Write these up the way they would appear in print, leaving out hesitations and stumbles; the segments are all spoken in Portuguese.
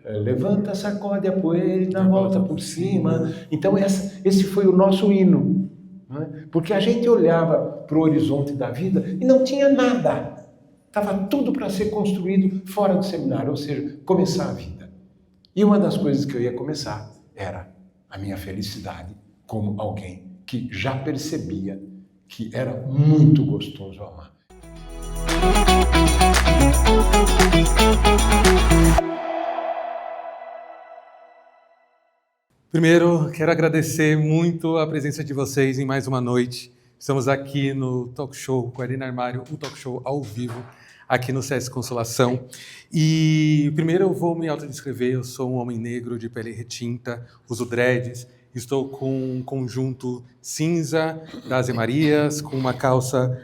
levanta, sacode a poeira e dá a volta por cima. Então esse foi o nosso hino, né? Porque a gente olhava para o horizonte da vida e não tinha nada. Estava tudo para ser construído fora do seminário, ou seja, começar a vida. E uma das coisas que eu ia começar era a minha felicidade como alguém que já percebia que era muito gostoso amar. Primeiro, quero agradecer muito a presença de vocês em mais uma noite. Estamos aqui no Talk Show Guardiã Armário, o Talk Show ao vivo, aqui no SESC Consolação. E primeiro eu vou me autodescrever, eu sou um homem negro de pele retinta, uso dreads, estou com um conjunto cinza da Ave Marias, com uma calça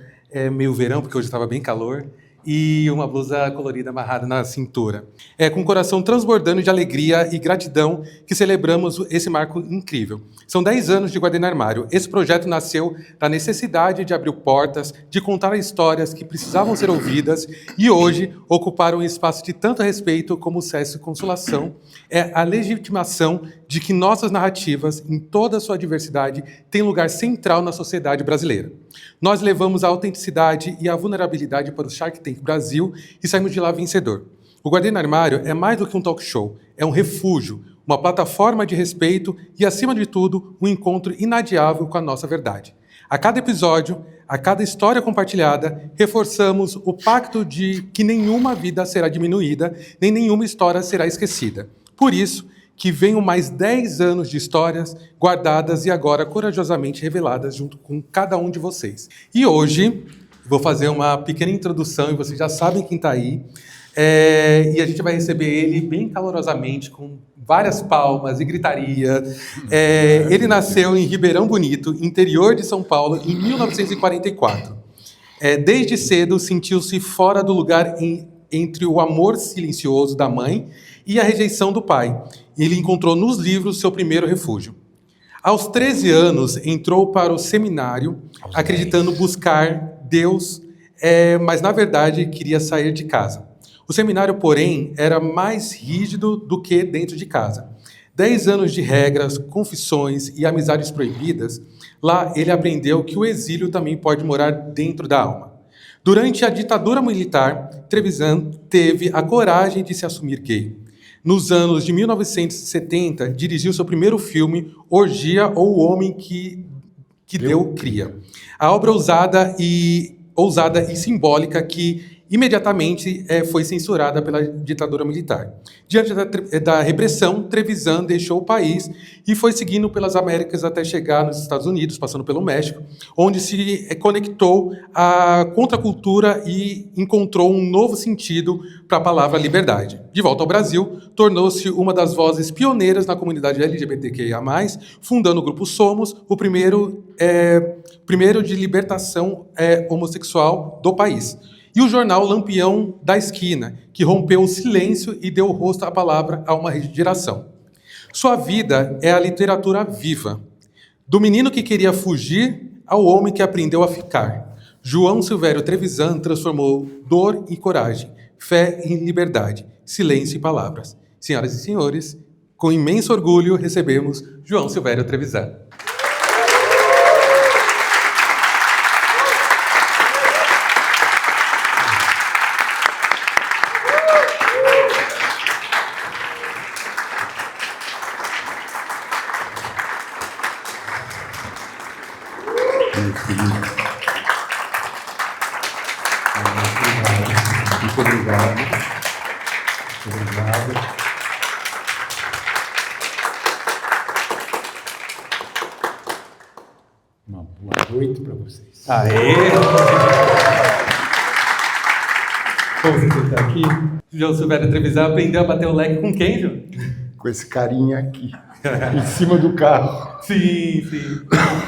meio verão, porque hoje estava bem calor, e uma blusa colorida amarrada na cintura. É com o coração transbordando de alegria e gratidão que celebramos esse marco incrível. São 10 anos de Guardiã Armário. Esse projeto nasceu da necessidade de abrir portas, de contar histórias que precisavam ser ouvidas e hoje ocuparam um espaço de tanto respeito como o SESC Consolação. É a legitimação de que nossas narrativas, em toda a sua diversidade, têm lugar central na sociedade brasileira. Nós levamos a autenticidade e a vulnerabilidade para o Shark Tank Brasil e saímos de lá vencedor. O Guardiã Armário é mais do que um talk show, é um refúgio, uma plataforma de respeito e, acima de tudo, um encontro inadiável com a nossa verdade. A cada episódio, a cada história compartilhada, reforçamos o pacto de que nenhuma vida será diminuída, nem nenhuma história será esquecida. Por isso, que venham mais 10 anos de histórias guardadas e agora corajosamente reveladas junto com cada um de vocês. E hoje, vou fazer uma pequena introdução, e vocês já sabem quem está aí, e a gente vai receber ele bem calorosamente, com várias palmas e gritaria. Ele nasceu em Ribeirão Bonito, interior de São Paulo, em 1944. Desde cedo, sentiu-se fora do lugar entre o amor silencioso da mãe e a rejeição do pai. Ele encontrou nos livros seu primeiro refúgio. Aos 13 anos, entrou para o seminário, acreditando buscar Deus, mas, na verdade, queria sair de casa. O seminário, porém, era mais rígido do que dentro de casa. 10 anos de regras, confissões e amizades proibidas, lá ele aprendeu que o exílio também pode morar dentro da alma. Durante a ditadura militar, Trevisan teve a coragem de se assumir gay. Nos anos de 1970, dirigiu seu primeiro filme, Orgia ou O Homem que Deu Cria. A obra ousada e simbólica que imediatamente foi censurada pela ditadura militar. Diante da repressão, Trevisan deixou o país e foi seguindo pelas Américas até chegar nos Estados Unidos, passando pelo México, onde se conectou à contracultura e encontrou um novo sentido para a palavra liberdade. De volta ao Brasil, tornou-se uma das vozes pioneiras na comunidade LGBTQIA+, fundando o Grupo Somos, o primeiro de libertação homossexual do país. E o jornal Lampião da Esquina, que rompeu o silêncio e deu rosto à palavra a uma geração. Sua vida é a literatura viva. Do menino que queria fugir ao homem que aprendeu a ficar. João Silvério Trevisan transformou dor em coragem, fé em liberdade, silêncio em palavras. Senhoras e senhores, com imenso orgulho recebemos João Silvério Trevisan. Muito obrigado. Muito obrigado. Uma boa noite para vocês. Aê! Como você está aqui? João Silvério Trevisan aprendeu a bater o leque com quem, João? Com esse carinha aqui, em cima do carro. Sim.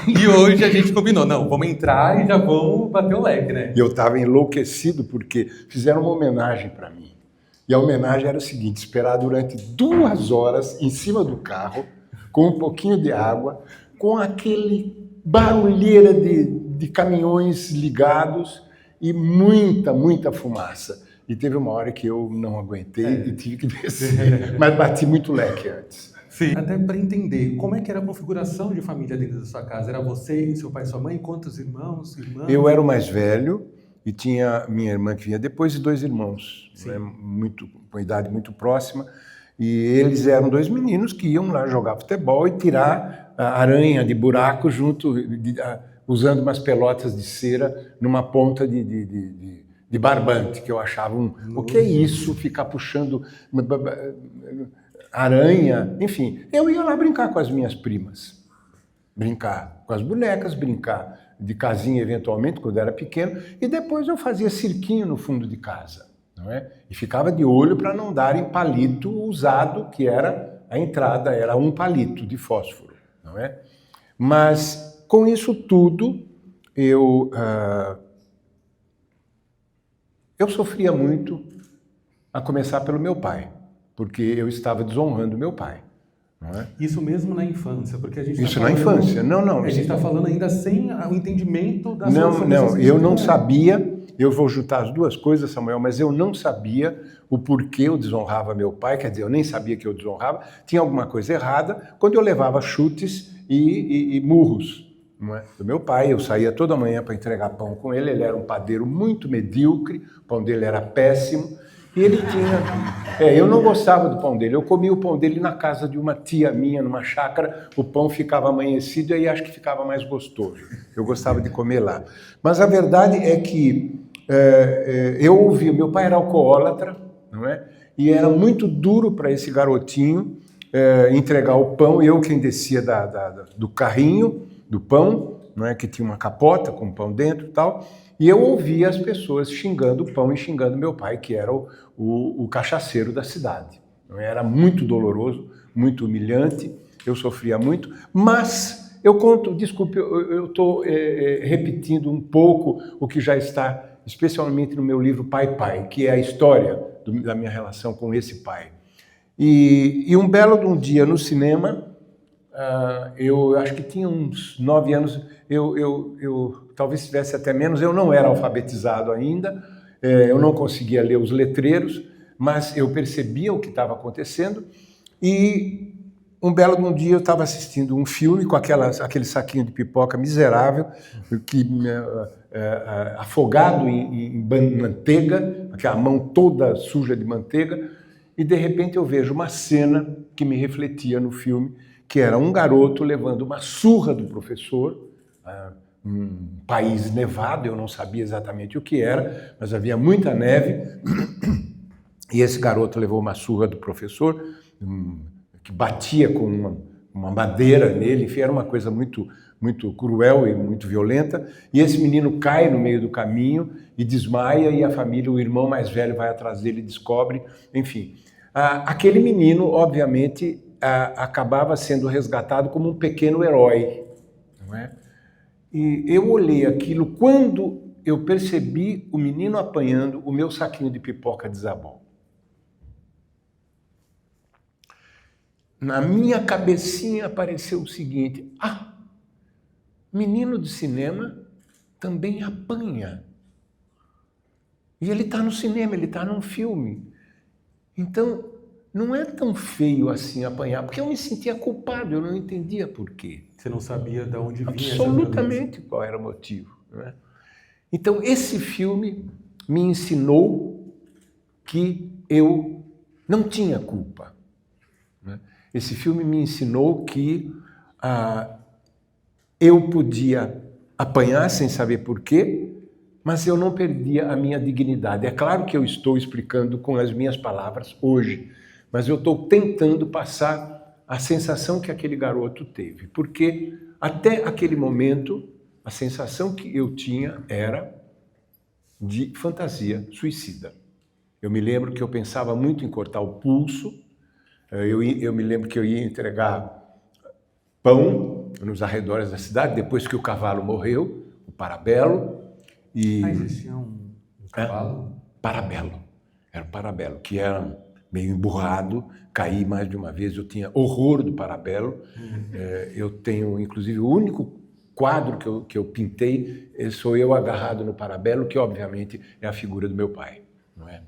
E hoje a gente combinou, não, vamos entrar e já vamos bater o leque, né? E eu estava enlouquecido porque fizeram uma homenagem para mim. E a homenagem era o seguinte: esperar durante 2 horas em cima do carro, com um pouquinho de água, com aquele barulheira de caminhões ligados e muita fumaça. e teve uma hora que eu não aguentei e tive que descer. Mas bati muito leque antes. Sim. Até para entender, como é que era a configuração de família dentro da sua casa? Era você, seu pai e sua mãe? Quantos irmãos, irmãs? Eu era o mais velho e tinha minha irmã que vinha depois e 2 irmãos, né, com idade muito próxima. E eles eram 2 meninos que iam lá jogar futebol e tirar a aranha de buraco usando umas pelotas de cera numa ponta de barbante, que eu achava o que é isso, ficar puxando aranha, enfim. Eu ia lá brincar com as minhas primas, brincar com as bonecas, brincar de casinha eventualmente, quando eu era pequeno, e depois eu fazia cirquinho no fundo de casa, não é? E ficava de olho para não darem palito usado, que era a entrada, era um palito de fósforo, não é? Mas com isso tudo, eu sofria muito, a começar pelo meu pai, porque eu estava desonrando meu pai. Não é? Isso mesmo na infância, porque a gente Isso na infância, não. A gente está falando ainda sem o entendimento da Não, eu não sabia, eu vou juntar as duas coisas, Samuel, mas eu não sabia o porquê eu desonrava meu pai, quer dizer, eu nem sabia que eu desonrava, tinha alguma coisa errada quando eu levava chutes e murros. Não é? Do meu pai, eu saía toda manhã para entregar pão com ele, ele era um padeiro muito medíocre, o pão dele era péssimo, e ele tinha... eu não gostava do pão dele, eu comia o pão dele na casa de uma tia minha, numa chácara, o pão ficava amanhecido e aí acho que ficava mais gostoso, eu gostava de comer lá. Mas a verdade é que eu ouvi, meu pai era alcoólatra, não é? E era muito duro para esse garotinho entregar o pão, eu quem descia do carrinho, do pão, não é, que tinha uma capota com pão dentro e tal, e eu ouvia as pessoas xingando o pão e xingando meu pai, que era o cachaceiro da cidade. Era muito doloroso, muito humilhante, eu sofria muito, mas eu conto, desculpe, eu estou repetindo um pouco o que já está, especialmente no meu livro Pai Pai, que é a história da minha relação com esse pai. E um belo de um dia no cinema, eu acho que tinha uns 9 anos, eu talvez tivesse até menos, eu não era alfabetizado ainda, eu não conseguia ler os letreiros, mas eu percebia o que estava acontecendo, e um belo de um dia eu estava assistindo um filme com aquele saquinho de pipoca miserável, afogado em manteiga, aquela mão toda suja de manteiga, e de repente eu vejo uma cena que me refletia no filme, que era um garoto levando uma surra do professor, um país nevado, eu não sabia exatamente o que era, mas havia muita neve, e esse garoto levou uma surra do professor, que batia com uma madeira nele, enfim, era uma coisa muito, muito cruel e muito violenta, e esse menino cai no meio do caminho e desmaia, e a família, o irmão mais velho vai atrás dele e descobre, enfim. Aquele menino, obviamente, acabava sendo resgatado como um pequeno herói, não é? E eu olhei aquilo, quando eu percebi o menino apanhando, o meu saquinho de pipoca desabou. Na minha cabecinha apareceu o seguinte: menino de cinema também apanha. E ele está no cinema, ele está num filme. Então, não é tão feio assim apanhar, porque eu me sentia culpado, eu não entendia por quê. Você não sabia de onde vinha absolutamente qual era o motivo. Não é? Então, esse filme me ensinou que eu não tinha culpa. Né? Esse filme me ensinou que eu podia apanhar sem saber por quê, mas eu não perdia a minha dignidade. É claro que eu estou explicando com as minhas palavras hoje, mas eu estou tentando passar a sensação que aquele garoto teve, porque até aquele momento a sensação que eu tinha era de fantasia suicida. Eu me lembro que eu pensava muito em cortar o pulso, eu me lembro que eu ia entregar pão nos arredores da cidade, depois que o cavalo morreu, o Parabelo. Existia um cavalo? Parabelo. Era o Parabelo, que era meio emburrado, caí mais de uma vez, eu tinha horror do Parabelo. Eu tenho, inclusive, o único quadro que eu pintei, sou eu agarrado no Parabelo, que obviamente é a figura do meu pai. Não é?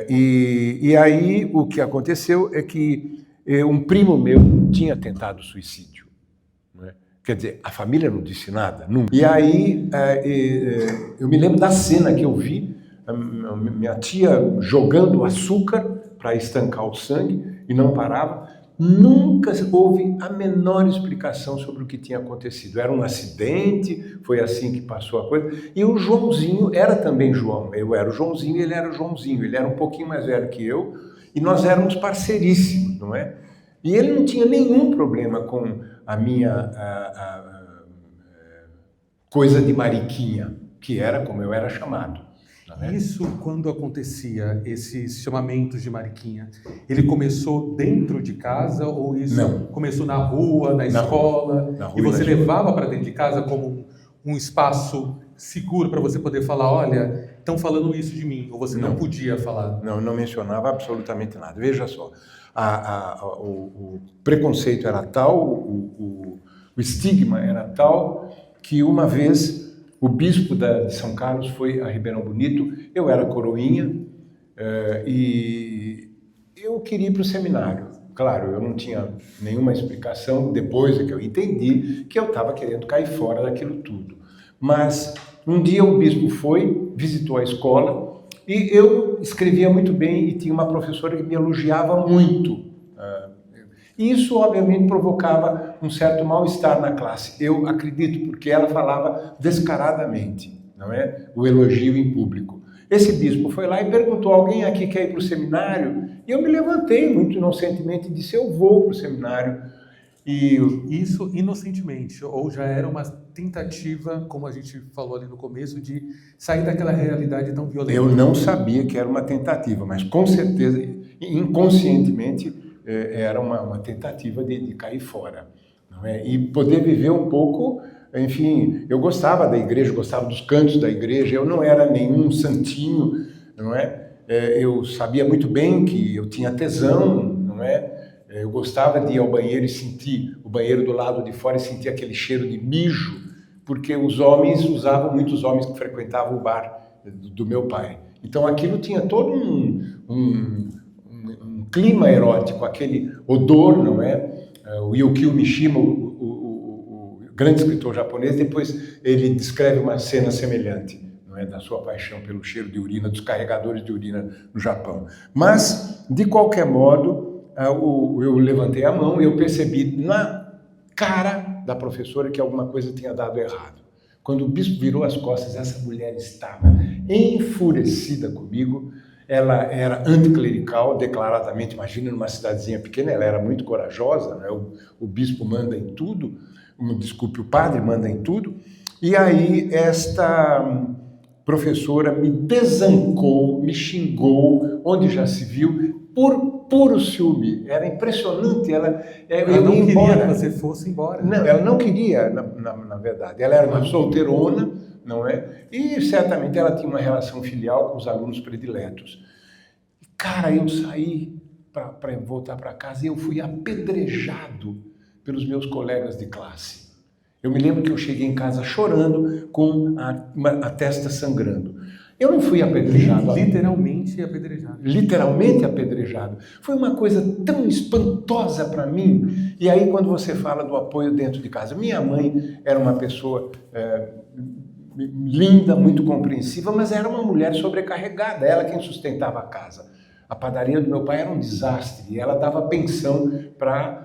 E aí o que aconteceu é que um primo meu tinha tentado suicídio. Não é? Quer dizer, a família não disse nada, nunca. E aí eu me lembro da cena que eu vi, minha tia jogando açúcar para estancar o sangue e não parava. Nunca houve a menor explicação sobre o que tinha acontecido. Era um acidente, foi assim que passou a coisa. E o Joãozinho era também João. Eu era o Joãozinho, ele era o Joãozinho. Ele era um pouquinho mais velho que eu e nós éramos parceiríssimos, não é? E ele não tinha nenhum problema com a minha coisa de mariquinha, que era como eu era chamado. Isso, quando acontecia esses chamamentos de mariquinha, ele começou dentro de casa ou isso começou na rua, na escola? E você levava para dentro de casa como um espaço seguro para você poder falar, olha, estão falando isso de mim, ou você não podia falar? Não mencionava absolutamente nada. Veja só, o preconceito era tal, o estigma era tal, que uma vez o bispo de São Carlos foi a Ribeirão Bonito, eu era coroinha e eu queria ir para o seminário. Claro, eu não tinha nenhuma explicação, depois é que eu entendi que eu estava querendo cair fora daquilo tudo. Mas um dia o bispo foi, visitou a escola e eu escrevia muito bem e tinha uma professora que me elogiava muito. E isso, obviamente, provocava um certo mal-estar na classe. Eu acredito, porque ela falava descaradamente, não é? O elogio em público. Esse bispo foi lá e perguntou, alguém aqui quer ir para o seminário? E eu me levantei muito inocentemente e disse, eu vou para o seminário. E isso inocentemente, ou já era uma tentativa, como a gente falou ali no começo, de sair daquela realidade tão violenta? Eu não sabia que era uma tentativa, mas com certeza, inconscientemente, era uma tentativa de cair fora, não é? E poder viver um pouco, enfim, eu gostava da igreja, gostava dos cantos da igreja, eu não era nenhum santinho, não é? Eu sabia muito bem que eu tinha tesão, não é? Eu gostava de ir ao banheiro e sentir o banheiro do lado de fora e sentir aquele cheiro de mijo, porque os homens usavam, muitos homens que frequentavam o bar do meu pai. Então aquilo tinha todo um clima erótico, aquele odor, não é? O Yukio Mishima, o grande escritor japonês, depois ele descreve uma cena semelhante, não é? Da sua paixão pelo cheiro de urina, dos carregadores de urina no Japão. Mas, de qualquer modo, eu levantei a mão e eu percebi na cara da professora que alguma coisa tinha dado errado. Quando o bispo virou as costas, essa mulher estava enfurecida comigo. Ela era anticlerical, declaradamente, imagina numa cidadezinha pequena, ela era muito corajosa, né? O bispo manda em tudo, desculpe, o padre manda em tudo, e aí esta professora me desancou, me xingou, onde já se viu, por puro ciúme. Era impressionante, ela não queria que você fosse embora. Não, ela não queria, na verdade, ela era uma solteirona, não é? E certamente ela tinha uma relação filial com os alunos prediletos. Cara, eu saí para voltar para casa e eu fui apedrejado pelos meus colegas de classe. Eu me lembro que eu cheguei em casa chorando, com a testa sangrando. Eu não fui apedrejado. Literalmente apedrejado. Literalmente apedrejado. Foi uma coisa tão espantosa para mim. E aí, quando você fala do apoio dentro de casa, minha mãe era uma pessoa linda, muito compreensiva, mas era uma mulher sobrecarregada, ela quem sustentava a casa. A padaria do meu pai era um desastre e ela dava pensão para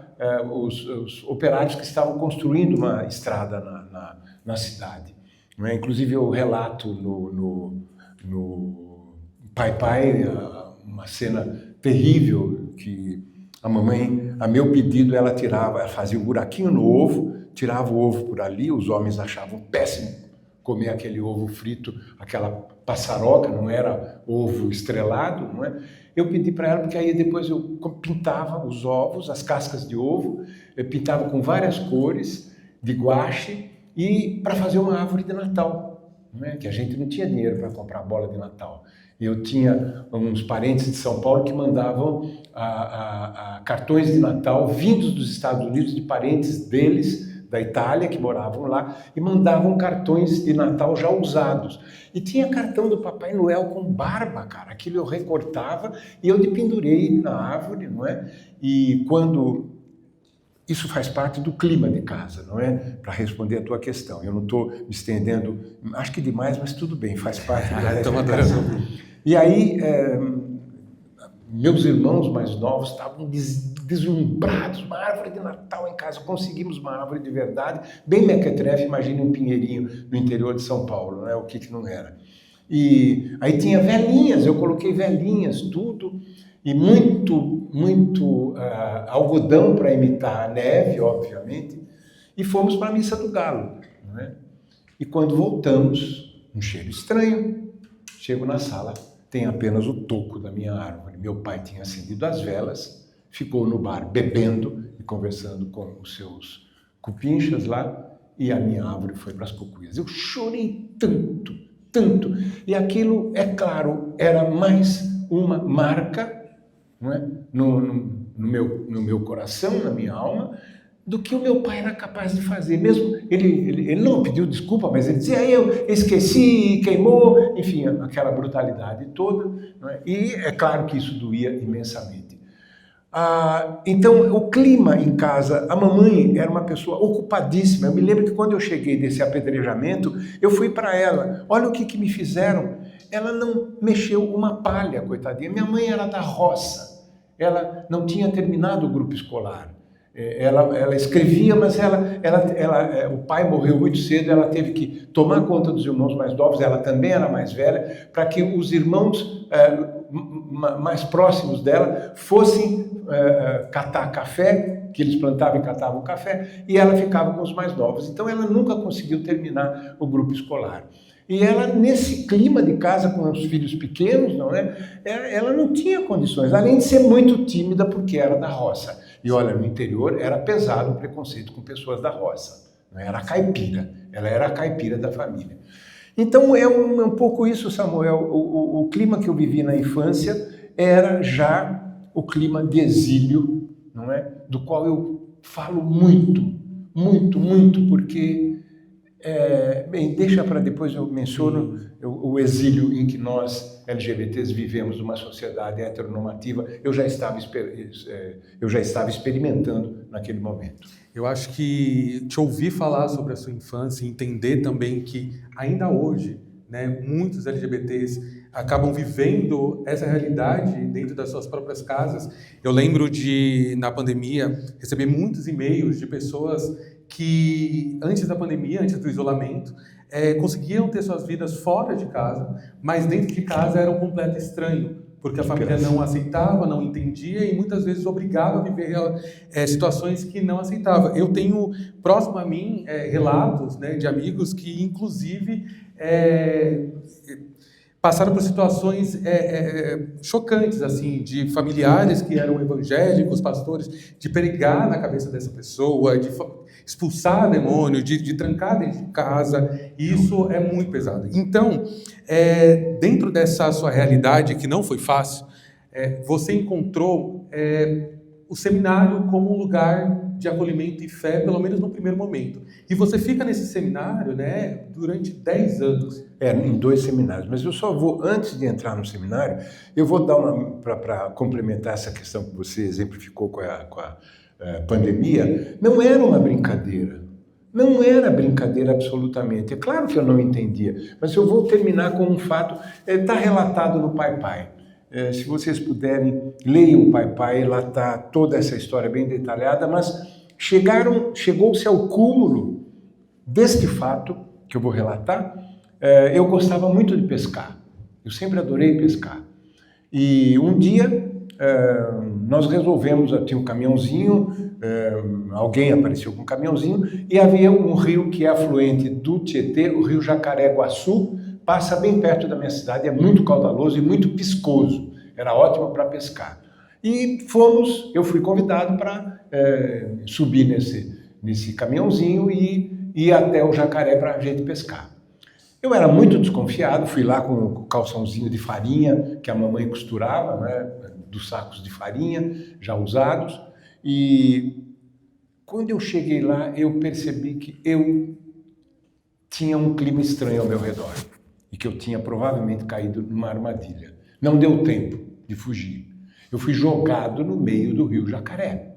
os operários que estavam construindo uma estrada na cidade. Não é? Inclusive eu relato no Pai Pai uma cena terrível que a mamãe, a meu pedido, ela fazia um buraquinho no ovo, tirava o ovo por ali, os homens achavam péssimo comer aquele ovo frito, aquela passaroca, não era ovo estrelado, não é? Eu pedi para ela, porque aí depois eu pintava os ovos, as cascas de ovo, eu pintava com várias cores de guache e para fazer uma árvore de Natal, não é? Que a gente não tinha dinheiro para comprar bola de Natal. Eu tinha uns parentes de São Paulo que mandavam cartões de Natal vindos dos Estados Unidos, de parentes deles, da Itália que moravam lá e mandavam cartões de Natal já usados. E tinha cartão do Papai Noel com barba, cara. Aquilo eu recortava e eu pendurei na árvore, não é? E quando... Isso faz parte do clima de casa, não é? Para responder a tua questão. Eu não estou me estendendo, acho que demais, mas tudo bem, faz parte da explicação. E aí, meus irmãos mais novos estavam deslumbrados, uma árvore de Natal em casa. Conseguimos uma árvore de verdade, bem mequetrefe, imagine um pinheirinho no interior de São Paulo, não é? O que não era. E aí tinha velhinhas, eu coloquei velhinhas, tudo, e muito algodão para imitar a neve, obviamente, e fomos para a Missa do Galo, não é? E quando voltamos, um cheiro estranho, chego na sala, tem apenas o toco da minha árvore. Meu pai tinha acendido as velas, ficou no bar bebendo e conversando com os seus cupinchas lá, e a minha árvore foi para as cucuias. Eu chorei tanto, tanto, e aquilo, é claro, era mais uma marca, não é? no meu coração, na minha alma, do que o meu pai era capaz de fazer. Mesmo ele não pediu desculpa, mas ele dizia, eu esqueci, queimou, enfim, aquela brutalidade toda, não é? E é claro que isso doía imensamente. Então, o clima em casa, a mamãe era uma pessoa ocupadíssima. Eu me lembro que quando eu cheguei desse apedrejamento, eu fui para ela, olha o que me fizeram. Ela não mexeu uma palha, coitadinha. Minha mãe era da roça, ela não tinha terminado o grupo escolar. Ela escrevia, mas o pai morreu muito cedo, ela teve que tomar conta dos irmãos mais novos, ela também era mais velha, para que os irmãos mais próximos dela fossem catar café, que eles plantavam e catavam café, e ela ficava com os mais novos. Então ela nunca conseguiu terminar o grupo escolar. E ela, nesse clima de casa com os filhos pequenos, não é? Ela não tinha condições, além de ser muito tímida porque era da roça. E olha, no interior era pesado o preconceito com pessoas da roça. Não era caipira, ela era a caipira da família. Então é um pouco isso, Samuel. O clima que eu vivi na infância era já o clima de exílio, não é? Do qual eu falo muito, muito, muito, porque... bem, deixa para depois eu menciono o exílio em que nós, LGBTs, vivemos numa sociedade heteronormativa. Eu já estava experimentando naquele momento. Eu acho que te ouvir falar sobre a sua infância e entender também que ainda hoje, né, muitos LGBTs acabam vivendo essa realidade dentro das suas próprias casas. Eu lembro de, na pandemia, receber muitos e-mails de pessoas que antes da pandemia, antes do isolamento, conseguiam ter suas vidas fora de casa, mas dentro de casa era um completo estranho, porque a família não aceitava, não entendia e muitas vezes obrigava a viver situações que não aceitava. Eu tenho próximo a mim relatos, né, de amigos que, inclusive, passaram por situações chocantes, assim, de familiares que eram evangélicos, pastores, de pregar na cabeça dessa pessoa, de expulsar demônio, de trancar dentro de casa. Isso é muito pesado. Então, dentro dessa sua realidade, que não foi fácil, você encontrou o seminário como um lugar de acolhimento e fé, pelo menos no primeiro momento. E você fica nesse seminário, né, durante 10 anos. Em 2 seminários. Mas eu só vou, antes de entrar no seminário, eu vou dar para complementar essa questão que você exemplificou com a pandemia. Não era uma brincadeira. Não era brincadeira absolutamente. É claro que eu não entendia, mas eu vou terminar com um fato. Está relatado no Pai Pai. Se vocês puderem, leiam o Pai Pai, lá está toda essa história bem detalhada, mas chegou-se ao cúmulo deste fato, que eu vou relatar. Eu gostava muito de pescar, eu sempre adorei pescar. E um dia nós resolvemos, tinha um caminhãozinho, alguém apareceu com um caminhãozinho, e havia um rio que é afluente do Tietê, o rio Jacareguaçu, passa bem perto da minha cidade, é muito caudaloso e muito piscoso, era ótimo para pescar. E eu fui convidado para subir nesse caminhãozinho e ir até o Jacaré para a gente pescar. Eu era muito desconfiado, fui lá com o calçãozinho de farinha que a mamãe costurava, né, dos sacos de farinha já usados, e quando eu cheguei lá, eu percebi que eu tinha um clima estranho ao meu redor e que eu tinha provavelmente caído numa armadilha. Não deu tempo de fugir. Eu fui jogado no meio do rio Jacaré.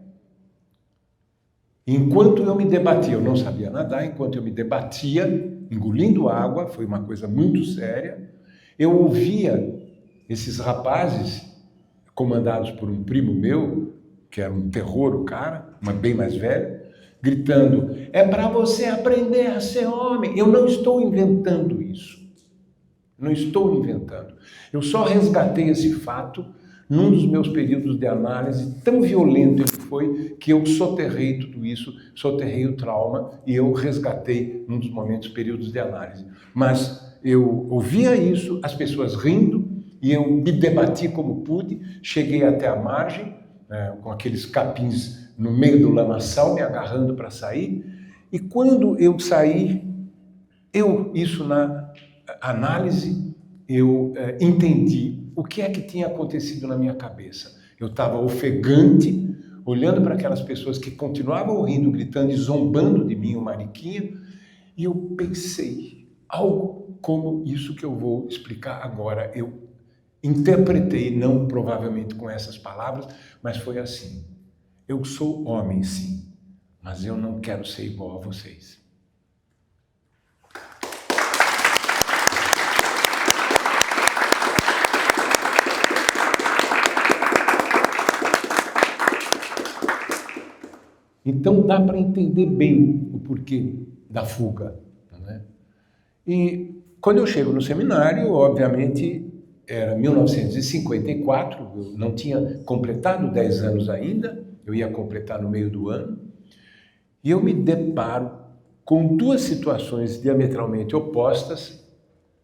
Enquanto eu me debatia, eu não sabia nadar, enquanto eu me debatia, engolindo água, foi uma coisa muito séria, eu ouvia esses rapazes, comandados por um primo meu, que era um terror o cara, mas bem mais velho, gritando, é para você aprender a ser homem. Eu não estou inventando isso. Não estou inventando. Eu só resgatei esse fato num dos meus períodos de análise, tão violento ele foi, que eu soterrei tudo isso, soterrei o trauma e eu resgatei num dos momentos, períodos de análise. Mas eu ouvia isso, as pessoas rindo, e eu me debati como pude, cheguei até a margem, com aqueles capins no meio do lamaçal, me agarrando para sair, e quando eu saí, isso na análise, eu entendi o que é que tinha acontecido na minha cabeça. Eu estava ofegante, olhando para aquelas pessoas que continuavam rindo, gritando e zombando de mim, o Mariquinha, e eu pensei, algo como isso que eu vou explicar agora. Eu interpretei, não provavelmente com essas palavras, mas foi assim. Eu sou homem, sim, mas eu não quero ser igual a vocês. Então dá para entender bem o porquê da fuga, né? E quando eu chego no seminário, obviamente, era 1954, eu não tinha completado 10 anos ainda, eu ia completar no meio do ano, e eu me deparo com duas situações diametralmente opostas,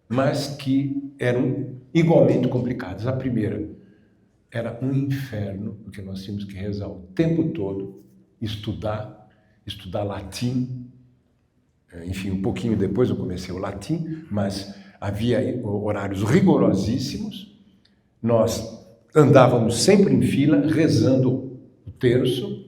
mas que eram igualmente complicadas. A primeira era um inferno, porque nós tínhamos que rezar o tempo todo, estudar latim. Enfim, um pouquinho depois eu comecei o latim, mas havia horários rigorosíssimos. Nós andávamos sempre em fila, rezando o terço.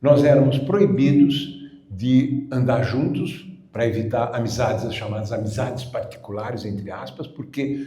Nós éramos proibidos de andar juntos para evitar amizades, as chamadas amizades particulares, entre aspas, porque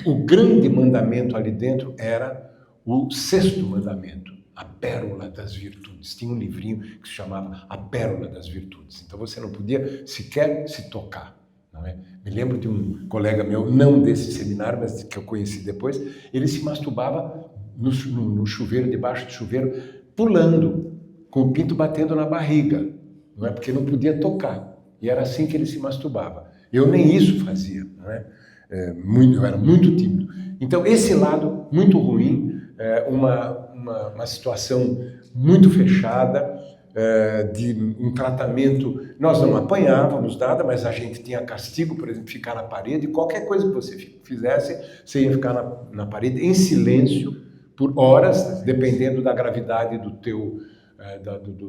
o grande mandamento ali dentro era o sexto mandamento, a pérola das virtudes. Tinha um livrinho que se chamava A Pérola das Virtudes. Então você não podia sequer se tocar. Não é? Me lembro de um colega meu, não desse seminário, mas que eu conheci depois, ele se masturbava no chuveiro, debaixo do chuveiro, pulando, com o pinto batendo na barriga, não é? Porque não podia tocar. E era assim que ele se masturbava. Eu nem isso fazia, não é? Eu era muito tímido. Então esse lado muito ruim, uma situação muito fechada, de um tratamento, nós não apanhávamos nada, mas a gente tinha castigo, por exemplo, ficar na parede, qualquer coisa que você fizesse, você ia ficar na parede em silêncio por horas, dependendo da gravidade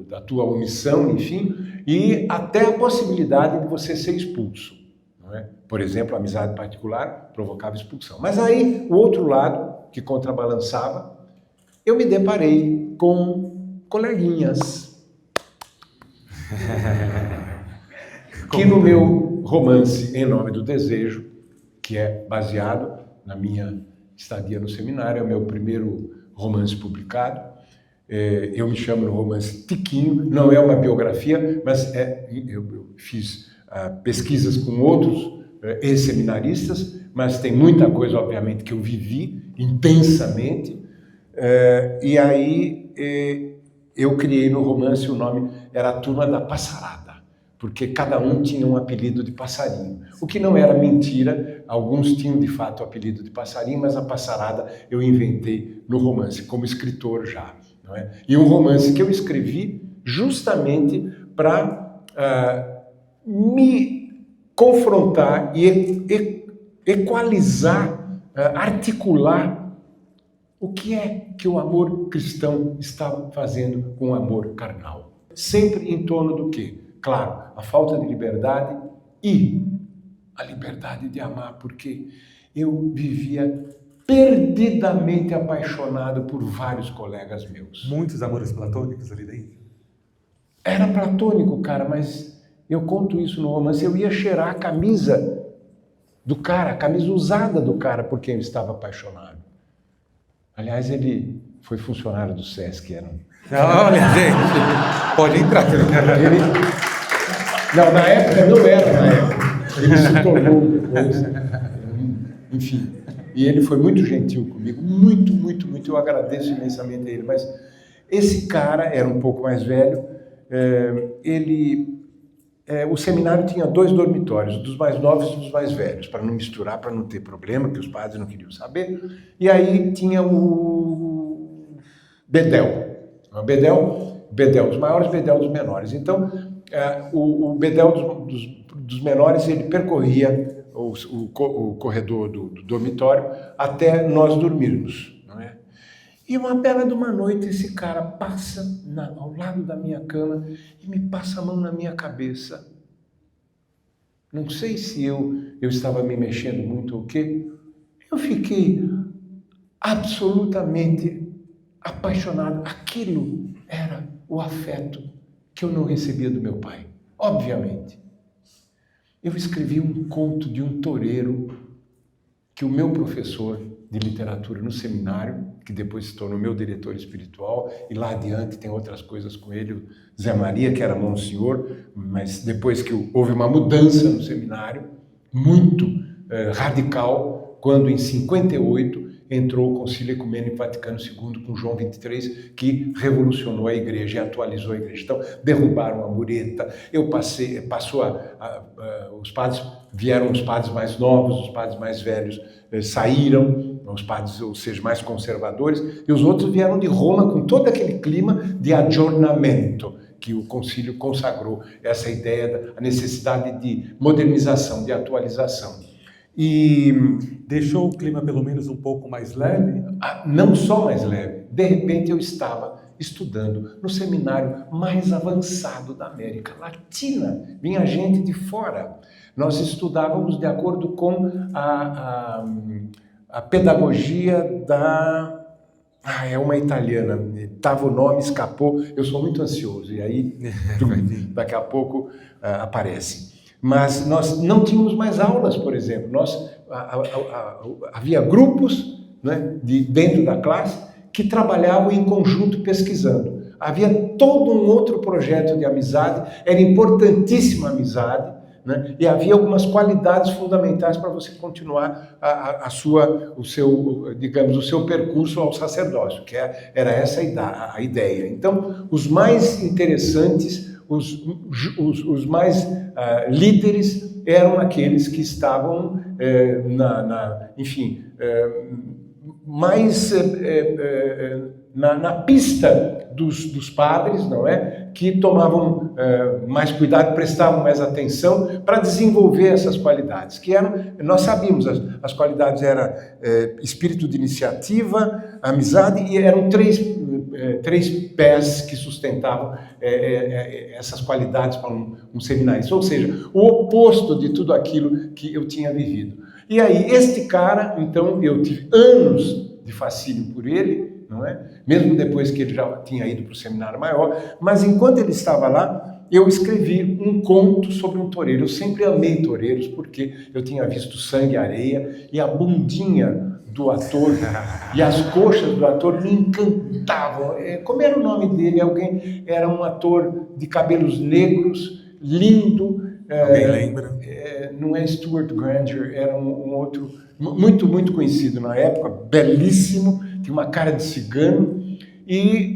da tua omissão, enfim, e até a possibilidade de você ser expulso. Não é? Por exemplo, a amizade particular provocava expulsão. Mas aí, o outro lado, que contrabalançava, eu me deparei com coleguinhas. Que no meu romance Em Nome do Desejo, que é baseado na minha estadia no seminário, é o meu primeiro romance publicado. Eu me chamo no romance Tiquinho, não é uma biografia, mas eu fiz pesquisas com outros ex-seminaristas, mas tem muita coisa, obviamente, que eu vivi intensamente. E aí eu criei no romance, o nome era A Turma da Passarada, porque cada um tinha um apelido de passarinho. O que não era mentira, alguns tinham de fato o apelido de passarinho, mas a passarada eu inventei no romance, como escritor já. Não é? E um romance que eu escrevi justamente para me confrontar e equalizar, articular o que é que o amor cristão está fazendo com o amor carnal. Sempre em torno do quê? Claro, a falta de liberdade e a liberdade de amar, porque eu vivia perdidamente apaixonado por vários colegas meus. Muitos amores platônicos ali dentro? Era platônico, cara, mas eu conto isso no romance. Eu ia cheirar a camisa do cara, a camisa usada do cara por quem eu estava apaixonado. Aliás, ele foi funcionário do Sesc, era um... Olha, gente, pode entrar. Não, na época não era, na época. Ele se tornou depois. Enfim, e ele foi muito gentil comigo, muito, muito, muito. Eu agradeço imensamente a ele, mas esse cara era um pouco mais velho. O seminário tinha 2 dormitórios, dos mais novos e dos mais velhos, para não misturar, para não ter problema, que os padres não queriam saber. E aí tinha o Bedel. O Bedel dos maiores, Bedel dos menores. Então, o Bedel dos menores, ele percorria o corredor do dormitório até nós dormirmos, não é? E uma bela de uma noite, esse cara passa ao lado da minha cama e me passa a mão na minha cabeça. Não sei se eu estava me mexendo muito ou o quê. Eu fiquei absolutamente apaixonado. Aquilo era o afeto que eu não recebia do meu pai, obviamente. Eu escrevi um conto de um toureiro que o meu professor de literatura no seminário, que depois se tornou meu diretor espiritual, e lá adiante tem outras coisas com ele, o Zé Maria, que era monsenhor, mas depois que houve uma mudança no seminário, muito radical, quando em 58 entrou o Concílio Ecumênico Vaticano II com João XXIII, que revolucionou a igreja e atualizou a igreja. Então, derrubaram a mureta, os padres, vieram os padres mais novos, os padres mais velhos saíram, os padres, ou seja, mais conservadores, e os outros vieram de Roma com todo aquele clima de aggiornamento, que o concílio consagrou, essa ideia da necessidade de modernização, de atualização. E deixou o clima pelo menos um pouco mais leve? Não só mais leve. De repente eu estava estudando no seminário mais avançado da América Latina. Vinha gente de fora. Nós estudávamos de acordo com a pedagogia da... é uma italiana. Tava o nome, escapou. Eu sou muito ansioso. E aí, daqui a pouco, aparece. Mas nós não tínhamos mais aulas, por exemplo. Havia grupos, né, dentro da classe que trabalhavam em conjunto pesquisando. Havia todo um outro projeto de amizade, era importantíssima a amizade, né, e havia algumas qualidades fundamentais para você continuar o seu percurso ao sacerdócio, que era essa a ideia. Então, os mais interessantes, os mais líderes eram aqueles que estavam mais na pista dos padres, não é? Que tomavam mais cuidado, prestavam mais atenção para desenvolver essas qualidades, que eram, nós sabíamos, as qualidades eram espírito de iniciativa, amizade, e eram três pés que sustentavam essas qualidades para um seminarista, ou seja, o oposto de tudo aquilo que eu tinha vivido. E aí, este cara, então, eu tive anos de fascínio por ele, não é? Mesmo depois que ele já tinha ido para o seminário maior, mas enquanto ele estava lá, eu escrevi um conto sobre um toureiro. Eu sempre amei toureiros, porque eu tinha visto Sangue e Areia, e a bundinha do ator e as coxas do ator me encantavam. Como era o nome dele? Era um ator de cabelos negros, lindo. Alguém lembra? Não é Stuart Granger, era um outro muito, muito conhecido na época, belíssimo, tinha uma cara de cigano, e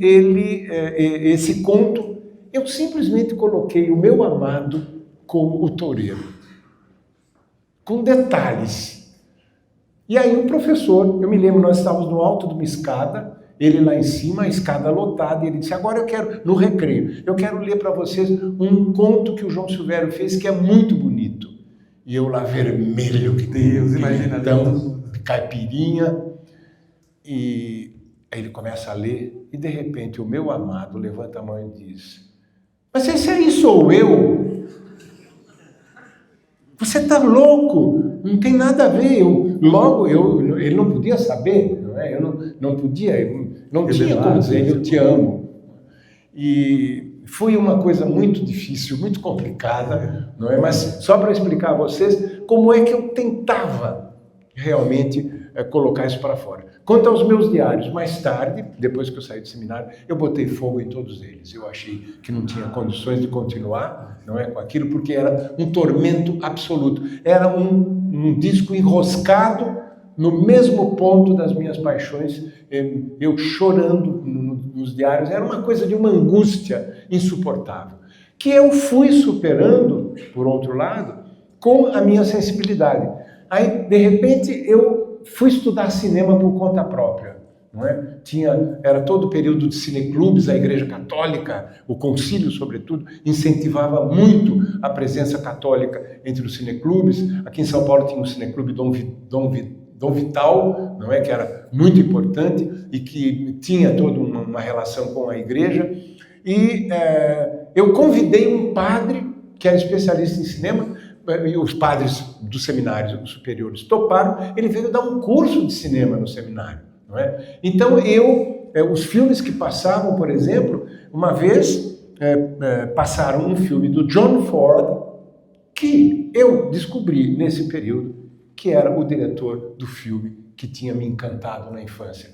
esse conto, eu simplesmente coloquei o meu amado como o toureiro, com detalhes. E aí o professor, eu me lembro, nós estávamos no alto de uma escada, ele lá em cima, a escada lotada, e ele disse, agora eu quero, no recreio, eu quero ler para vocês um conto que o João Silvério fez, que é muito bonito. E eu lá vermelho, que Deus, imagina. Então, caipirinha, e aí ele começa a ler, e de repente o meu amado levanta a mão e diz, mas esse aí sou eu? Você está louco? Não tem nada a ver. Ele não podia saber, não é? Eu não podia, não tinha como dizer, eu te amo. E foi uma coisa muito difícil, muito complicada, não é? Mas só para explicar a vocês como é que eu tentava realmente colocar isso para fora. Quanto aos meus diários, mais tarde, depois que eu saí do seminário, eu botei fogo em todos eles. Eu achei que não tinha condições de continuar, não é, com aquilo, porque era um tormento absoluto. Era um disco enroscado no mesmo ponto das minhas paixões, eu chorando nos diários. Era uma coisa de uma angústia insuportável, que eu fui superando, por outro lado, com a minha sensibilidade. Aí, de repente, eu fui estudar cinema por conta própria. Não é? Era todo o período de cineclubes, a Igreja Católica, o concílio, sobretudo, incentivava muito a presença católica entre os cineclubes. Aqui em São Paulo tinha um cineclube Dom Vital, não é? Que era muito importante e que tinha toda uma relação com a igreja. E eu convidei um padre que era especialista em cinema, e os padres dos seminários superiores toparam. Ele veio dar um curso de cinema no seminário, não é? Então os filmes que passavam, por exemplo, uma vez passaram um filme do John Ford, que eu descobri nesse período que era o diretor do filme que tinha me encantado na infância.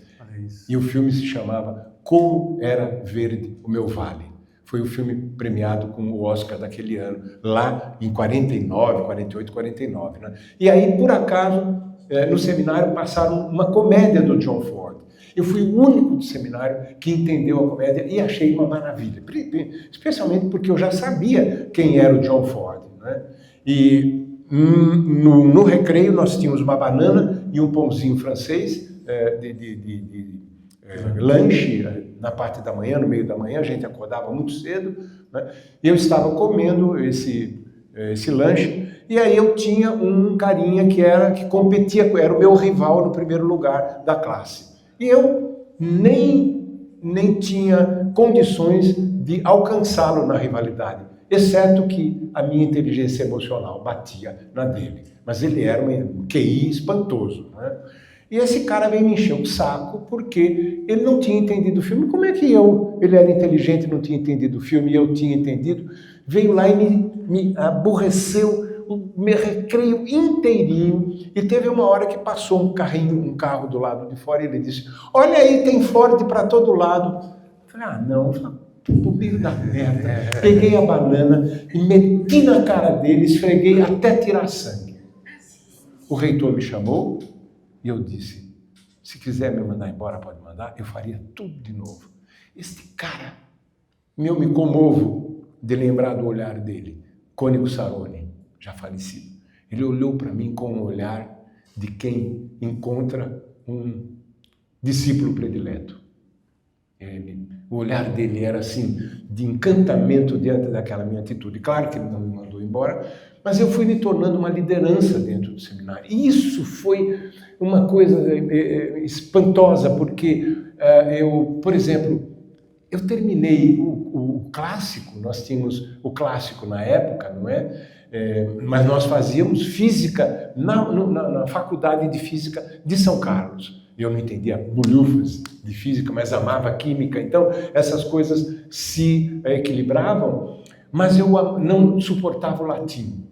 E o filme se chamava Como Era Verde o Meu Vale. Foi o filme premiado com o Oscar daquele ano, lá em 49, 48, 49. Né? E aí, por acaso, no seminário passaram uma comédia do John Ford. Eu fui o único do seminário que entendeu a comédia e achei uma maravilha. Especialmente porque eu já sabia quem era o John Ford. Né? E no recreio nós tínhamos uma banana e um pãozinho francês lanche na parte da manhã, no meio da manhã, a gente acordava muito cedo, né? E eu estava comendo esse lanche, e aí eu tinha um carinha que competia, era o meu rival no primeiro lugar da classe. E eu nem tinha condições de alcançá-lo na rivalidade, exceto que a minha inteligência emocional batia na dele. Mas ele era um QI espantoso, né? E esse cara veio me encher o saco porque ele não tinha entendido o filme. Como é que ele era inteligente e não tinha entendido o filme e eu tinha entendido? Veio lá e me aborreceu o meu recreio inteirinho. E teve uma hora que passou um carro do lado de fora e ele disse: olha aí, tem Ford para todo lado. Eu falei, não, pro meio da merda. Peguei a banana e meti na cara dele, esfreguei até tirar sangue. O reitor me chamou e eu disse: se quiser me mandar embora, pode mandar, eu faria tudo de novo. Este cara, eu me comovo de lembrar do olhar dele. Cônigo Saroni, já falecido. Ele olhou para mim com um olhar de quem encontra um discípulo predileto. O olhar dele era assim, de encantamento diante daquela minha atitude. Claro que ele não me mandou embora, mas eu fui me tornando uma liderança dentro do seminário. E isso foi uma coisa espantosa, porque por exemplo, eu terminei o clássico, nós tínhamos o clássico na época, não é? Mas nós fazíamos física na Faculdade de Física de São Carlos. Eu não entendia bolhufas de física, mas amava química. Então, essas coisas se equilibravam, mas eu não suportava o latim.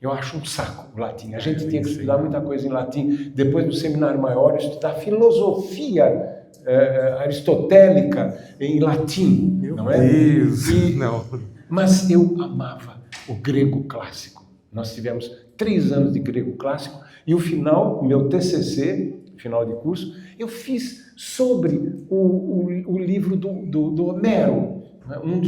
Eu acho um saco o latim. A gente tinha que estudar muita coisa em latim. Depois do seminário maior, estudar filosofia aristotélica em latim. Meu não é? Deus! Não. Mas eu amava o grego clássico. Nós tivemos 3 anos de grego clássico e o meu TCC, final de curso, eu fiz sobre o livro do Homero, uma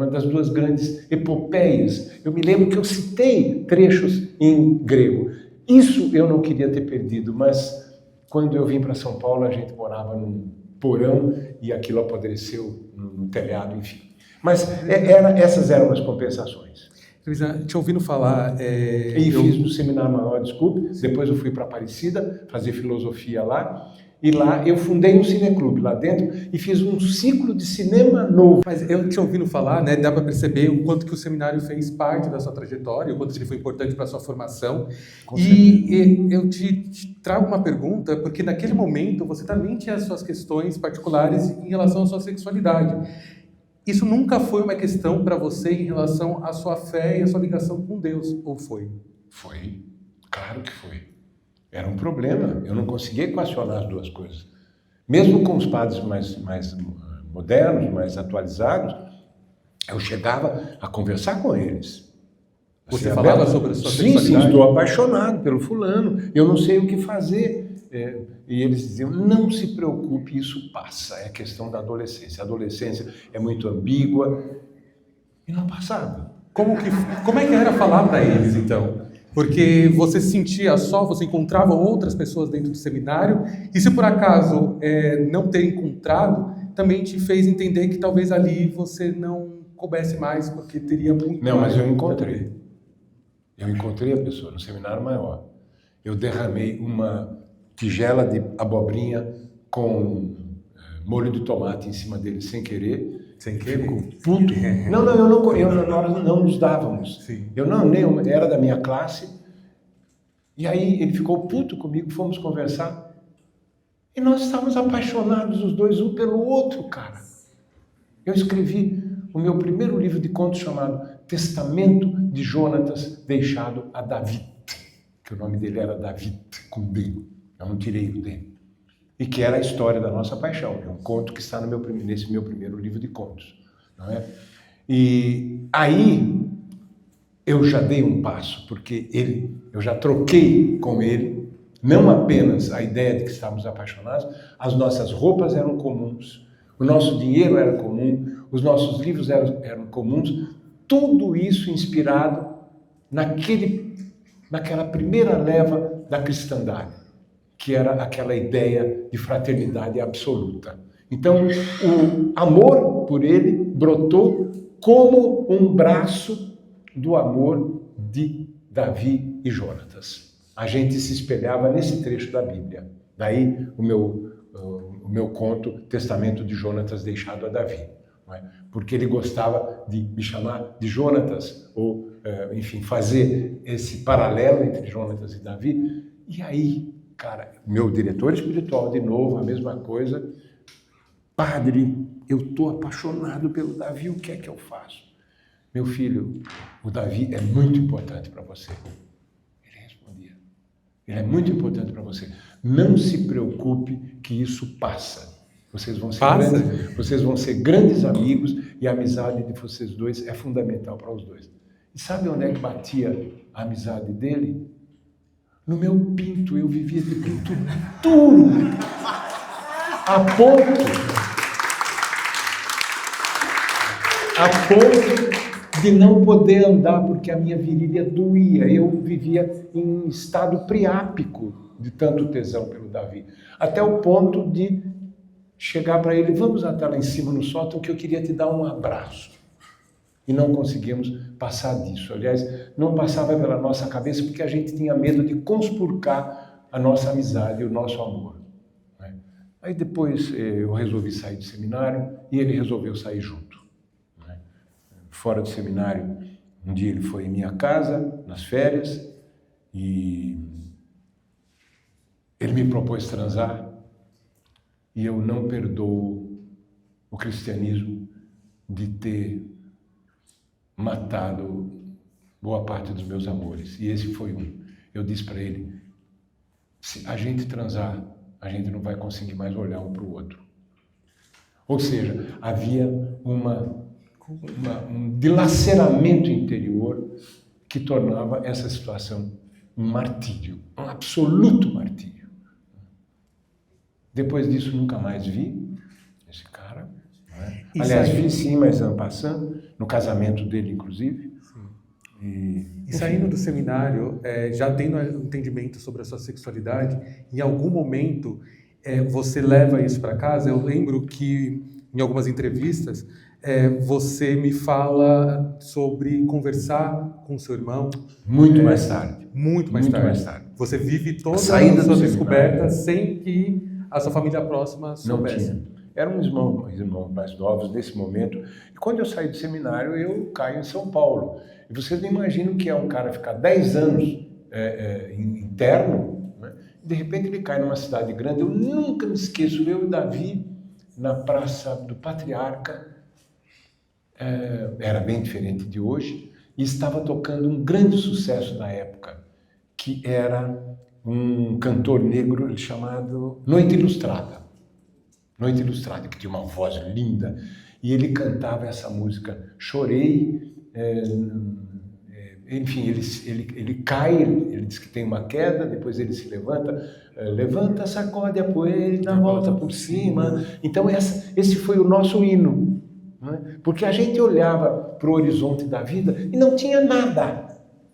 das duas grandes epopeias. Eu me lembro que eu citei trechos em grego. Isso eu não queria ter perdido, mas quando eu vim para São Paulo, a gente morava num porão e aquilo apodreceu no telhado, enfim. Mas essas eram as compensações. Te ouvindo falar... fiz no Seminário Maior, desculpe, depois eu fui para Aparecida, fazer filosofia lá, e lá eu fundei um cineclube lá dentro e fiz um ciclo de cinema novo. Mas eu te ouvindo falar, né, dá para perceber o quanto que o seminário fez parte da sua trajetória, o quanto ele foi importante para a sua formação. E eu te trago uma pergunta, porque naquele momento você também tinha as suas questões particulares em relação à sua sexualidade. Isso nunca foi uma questão para você em relação à sua fé e à sua ligação com Deus, ou foi? Foi, claro que foi. Era um problema, eu não conseguia equacionar as duas coisas. Mesmo com os padres mais modernos, mais atualizados, eu chegava a conversar com eles. Você falava sobre a sua sexualidade? Sim, estou apaixonado pelo fulano, eu não sei o que fazer. E eles diziam, não se preocupe, isso passa, é questão da adolescência. A adolescência é muito ambígua. E não passava. Como é que era falar para eles, então? Porque você sentia só, você encontrava outras pessoas dentro do seminário, e se por acaso não ter encontrado, também te fez entender que talvez ali você não coubesse mais, porque teria muito Não, mais. mas eu encontrei. Eu encontrei a pessoa no seminário maior. Eu derramei uma tigela de abobrinha com molho de tomate em cima dele sem querer. Sem querer? Ficou puto. Nós não nos dávamos. Sim. Era da minha classe. E aí ele ficou puto comigo, fomos conversar. E nós estávamos apaixonados os dois, um pelo outro, cara. Eu escrevi o meu primeiro livro de contos chamado Testamento de Jonatas, deixado a David. Que o nome dele era David, com D. Eu não tirei o D. E que era a história da nossa paixão. É um conto que está nesse meu primeiro livro de contos. Não é? E aí eu já dei um passo, porque eu já troquei com ele, não apenas a ideia de que estávamos apaixonados, as nossas roupas eram comuns, o nosso dinheiro era comum, os nossos livros eram comuns, tudo isso inspirado naquela primeira leva da cristandade, que era aquela ideia de fraternidade absoluta. Então, o amor por ele brotou como um braço do amor de Davi e Jonatas. A gente se espelhava nesse trecho da Bíblia. Daí o meu conto, Testamento de Jonatas deixado a Davi. Não é? Porque ele gostava de me chamar de Jonatas, ou, enfim, fazer esse paralelo entre Jonatas e Davi. E aí, cara, meu diretor espiritual, de novo, a mesma coisa. Padre, eu estou apaixonado pelo Davi, o que é que eu faço? Meu filho, o Davi é muito importante para você. Ele respondia, ele é muito importante para você. Não se preocupe que isso passa. Vocês vão ser grandes amigos e a amizade de vocês dois é fundamental para os dois. E sabe onde é que batia a amizade dele? No meu pinto, eu vivia de pinto duro, a ponto de não poder andar porque a minha virilha doía. Eu vivia em estado priápico de tanto tesão pelo Davi. Até o ponto de chegar para ele, vamos até lá em cima no sótão que eu queria te dar um abraço. E não conseguimos passar disso. Aliás, não passava pela nossa cabeça porque a gente tinha medo de conspurcar a nossa amizade e o nosso amor. Né? Aí depois eu resolvi sair do seminário e ele resolveu sair junto. Né? Fora do seminário, um dia ele foi em minha casa, nas férias, e ele me propôs transar, e eu não perdoo o cristianismo de ter matado boa parte dos meus amores. E esse foi um. Eu disse para ele, se a gente transar, a gente não vai conseguir mais olhar um para o outro. Ou seja, havia um dilaceramento interior que tornava essa situação um martírio, um absoluto martírio. Depois disso, nunca mais vi esse cara. Não é? Aliás, vi sim, mas en passant, no casamento dele, inclusive. E saindo do seminário, já tendo um entendimento sobre a sua sexualidade, em algum momento você leva isso para casa? Eu lembro que, em algumas entrevistas, você me fala sobre conversar com seu irmão. Muito mais tarde. Muito mais tarde. Você vive toda a sua descoberta sem que a sua família próxima soubesse. Não tinha. Eram irmãos mais novos nesse momento. E quando eu saí do seminário, eu caio em São Paulo. E vocês não imaginam que é um cara ficar 10 anos interno, né? De repente ele cai numa cidade grande. Eu nunca me esqueço, eu e Davi, na Praça do Patriarca, era bem diferente de hoje, e estava tocando um grande sucesso da época, que era um cantor negro chamado Noite Ilustrada. Noite Ilustrada, que tinha uma voz linda, e ele cantava essa música, Chorei, enfim, ele cai, ele diz que tem uma queda, depois ele se levanta, levanta, sacode a poeira e dá a volta por cima. Então esse foi o nosso hino, não é? Porque a gente olhava para o horizonte da vida e não tinha nada,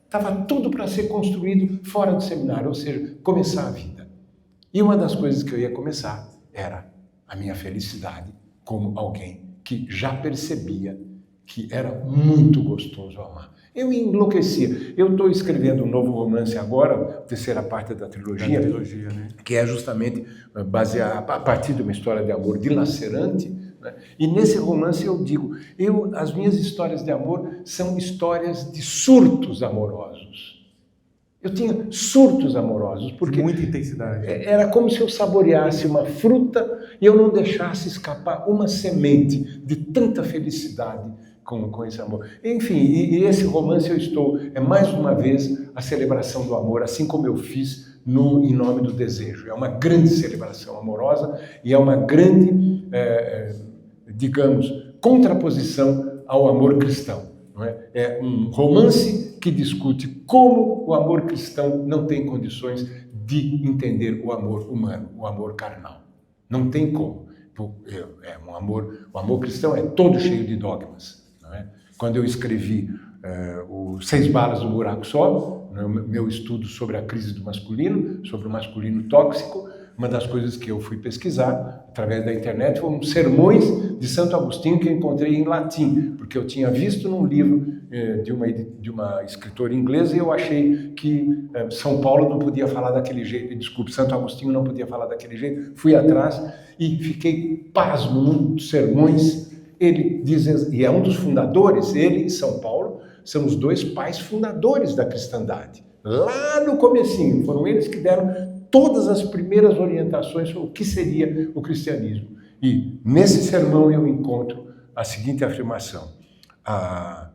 estava tudo para ser construído fora do seminário, ou seja, começar a vida. E uma das coisas que eu ia começar era a minha felicidade como alguém que já percebia que era muito gostoso amar. Eu enlouquecia. Eu estou escrevendo um novo romance agora, a terceira parte da trilogia, né? Que é justamente baseado a partir de uma história de amor dilacerante, né? E nesse romance eu digo, as minhas histórias de amor são histórias de surtos amorosos. Eu tinha surtos amorosos, porque muita intensidade. Era como se eu saboreasse uma fruta e eu não deixasse escapar uma semente de tanta felicidade com esse amor. Enfim, e esse romance é mais uma vez a celebração do amor, assim como eu fiz Em Nome do Desejo. É uma grande celebração amorosa e é uma grande, digamos, contraposição ao amor cristão. Não é? É um romance que discute como o amor cristão não tem condições de entender o amor humano, o amor carnal. Não tem como. O amor cristão é todo cheio de dogmas. Não é? Quando eu escrevi o 6 Balas no Buraco Só, meu estudo sobre a crise do masculino, sobre o masculino tóxico, uma das coisas que eu fui pesquisar através da internet foram sermões de Santo Agostinho que eu encontrei em latim, porque eu tinha visto num livro de uma escritora inglesa e eu achei que São Paulo não podia falar daquele jeito, desculpe, Santo Agostinho não podia falar daquele jeito, fui atrás e fiquei pasmo num dos sermões. Ele diz, e é um dos fundadores, ele e São Paulo, são os 2 pais fundadores da cristandade. Lá no comecinho, foram eles que deram todas as primeiras orientações sobre o que seria o cristianismo. E nesse sermão eu encontro a seguinte afirmação: a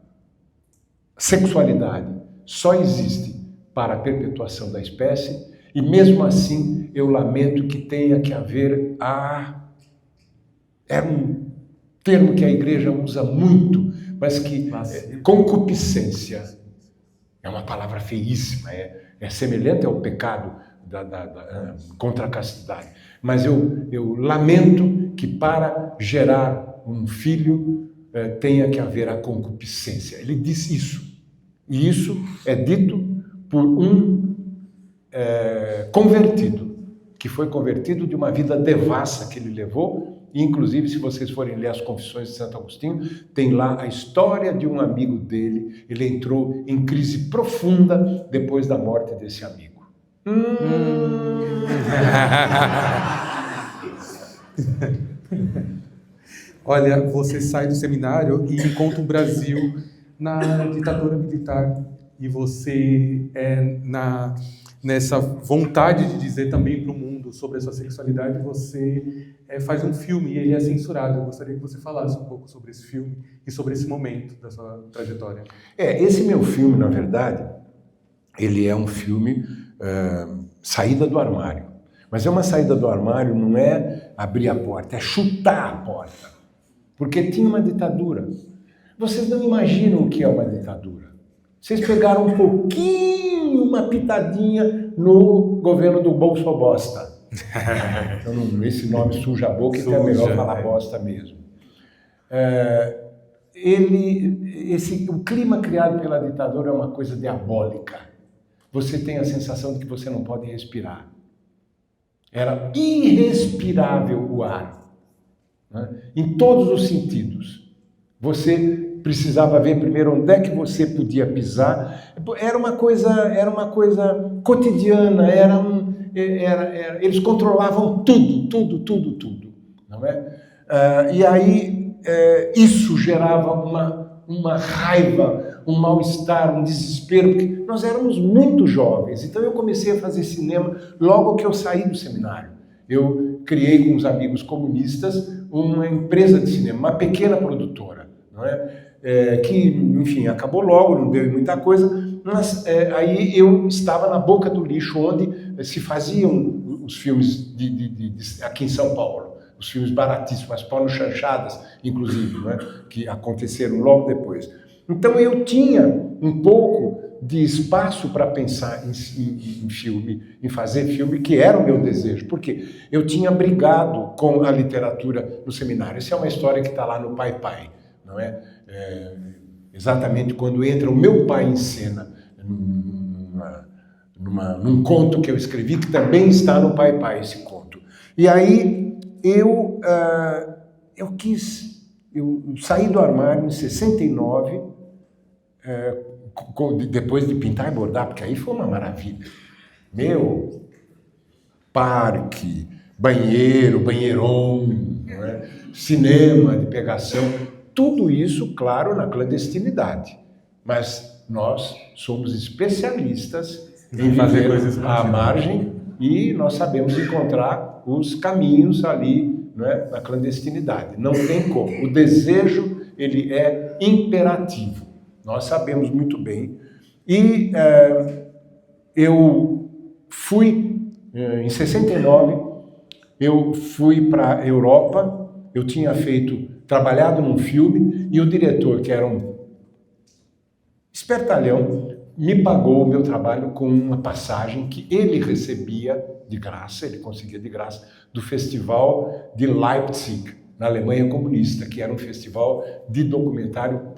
sexualidade só existe para a perpetuação da espécie e mesmo assim eu lamento que tenha que haver é um termo que a igreja usa muito, mas que concupiscência é uma palavra feíssima, é semelhante ao pecado contra a castidade. Mas eu lamento que para gerar um filho tenha que haver a concupiscência. Ele diz isso. E isso é dito por um convertido, que foi convertido de uma vida devassa que ele levou. E, inclusive, se vocês forem ler as Confissões de Santo Agostinho, tem lá a história de um amigo dele. Ele entrou em crise profunda depois da morte desse amigo. Olha, você sai do seminário e encontra um Brasil na ditadura militar e você nessa vontade de dizer também para o mundo sobre a sua sexualidade, você faz um filme e ele é censurado. Eu gostaria que você falasse um pouco sobre esse filme e sobre esse momento da sua trajetória. Esse meu filme, na verdade, ele é um filme saída do armário. Mas é uma saída do armário, não é abrir a porta, é chutar a porta. Porque tinha uma ditadura. Vocês não imaginam o que é uma ditadura. Vocês pegaram um pouquinho, uma pitadinha no governo do Bolso Bosta. Então, esse nome suja a boca, então é melhor falar bosta mesmo. O clima criado pela ditadura é uma coisa diabólica. Você tem a sensação de que você não pode respirar. Era irrespirável o ar, né? Em todos os sentidos. Você precisava ver primeiro onde é que você podia pisar. Era uma coisa cotidiana, eles controlavam tudo, não é? E aí isso gerava uma raiva, um mal-estar, um desespero, porque nós éramos muito jovens. Então eu comecei a fazer cinema logo que eu saí do seminário. Eu criei com os amigos comunistas uma empresa de cinema, uma pequena produtora. não é? Que, enfim, acabou logo, não deu muita coisa, mas aí eu estava na boca do lixo, onde se faziam os filmes aqui em São Paulo, os filmes baratíssimos, as pornochanchadas, inclusive, não é? Que aconteceram logo depois. Então eu tinha um pouco de espaço para pensar em filme, em fazer filme, que era o meu desejo, porque eu tinha brigado com a literatura no seminário. Essa é uma história que está lá no Pai Pai, não é? Exatamente quando entra o meu pai em cena, num conto que eu escrevi, que também está no Pai Pai, esse conto. E aí eu saí do armário em 69, depois de pintar e bordar, porque aí foi uma maravilha. Meu, parque, banheiro, banheirão, não é? Cinema de pegação, tudo isso, claro, na clandestinidade. Mas nós somos especialistas em viver à margem e nós sabemos encontrar os caminhos ali, não é? Na clandestinidade. Não tem como. O desejo, ele é imperativo. Nós sabemos muito bem. E eu fui, em 69, eu fui para a Europa, eu tinha trabalhado num filme, e o diretor, que era um espertalhão, me pagou o meu trabalho com uma passagem que ele recebia de graça, ele conseguia de graça, do Festival de Leipzig, na Alemanha comunista, que era um festival de documentário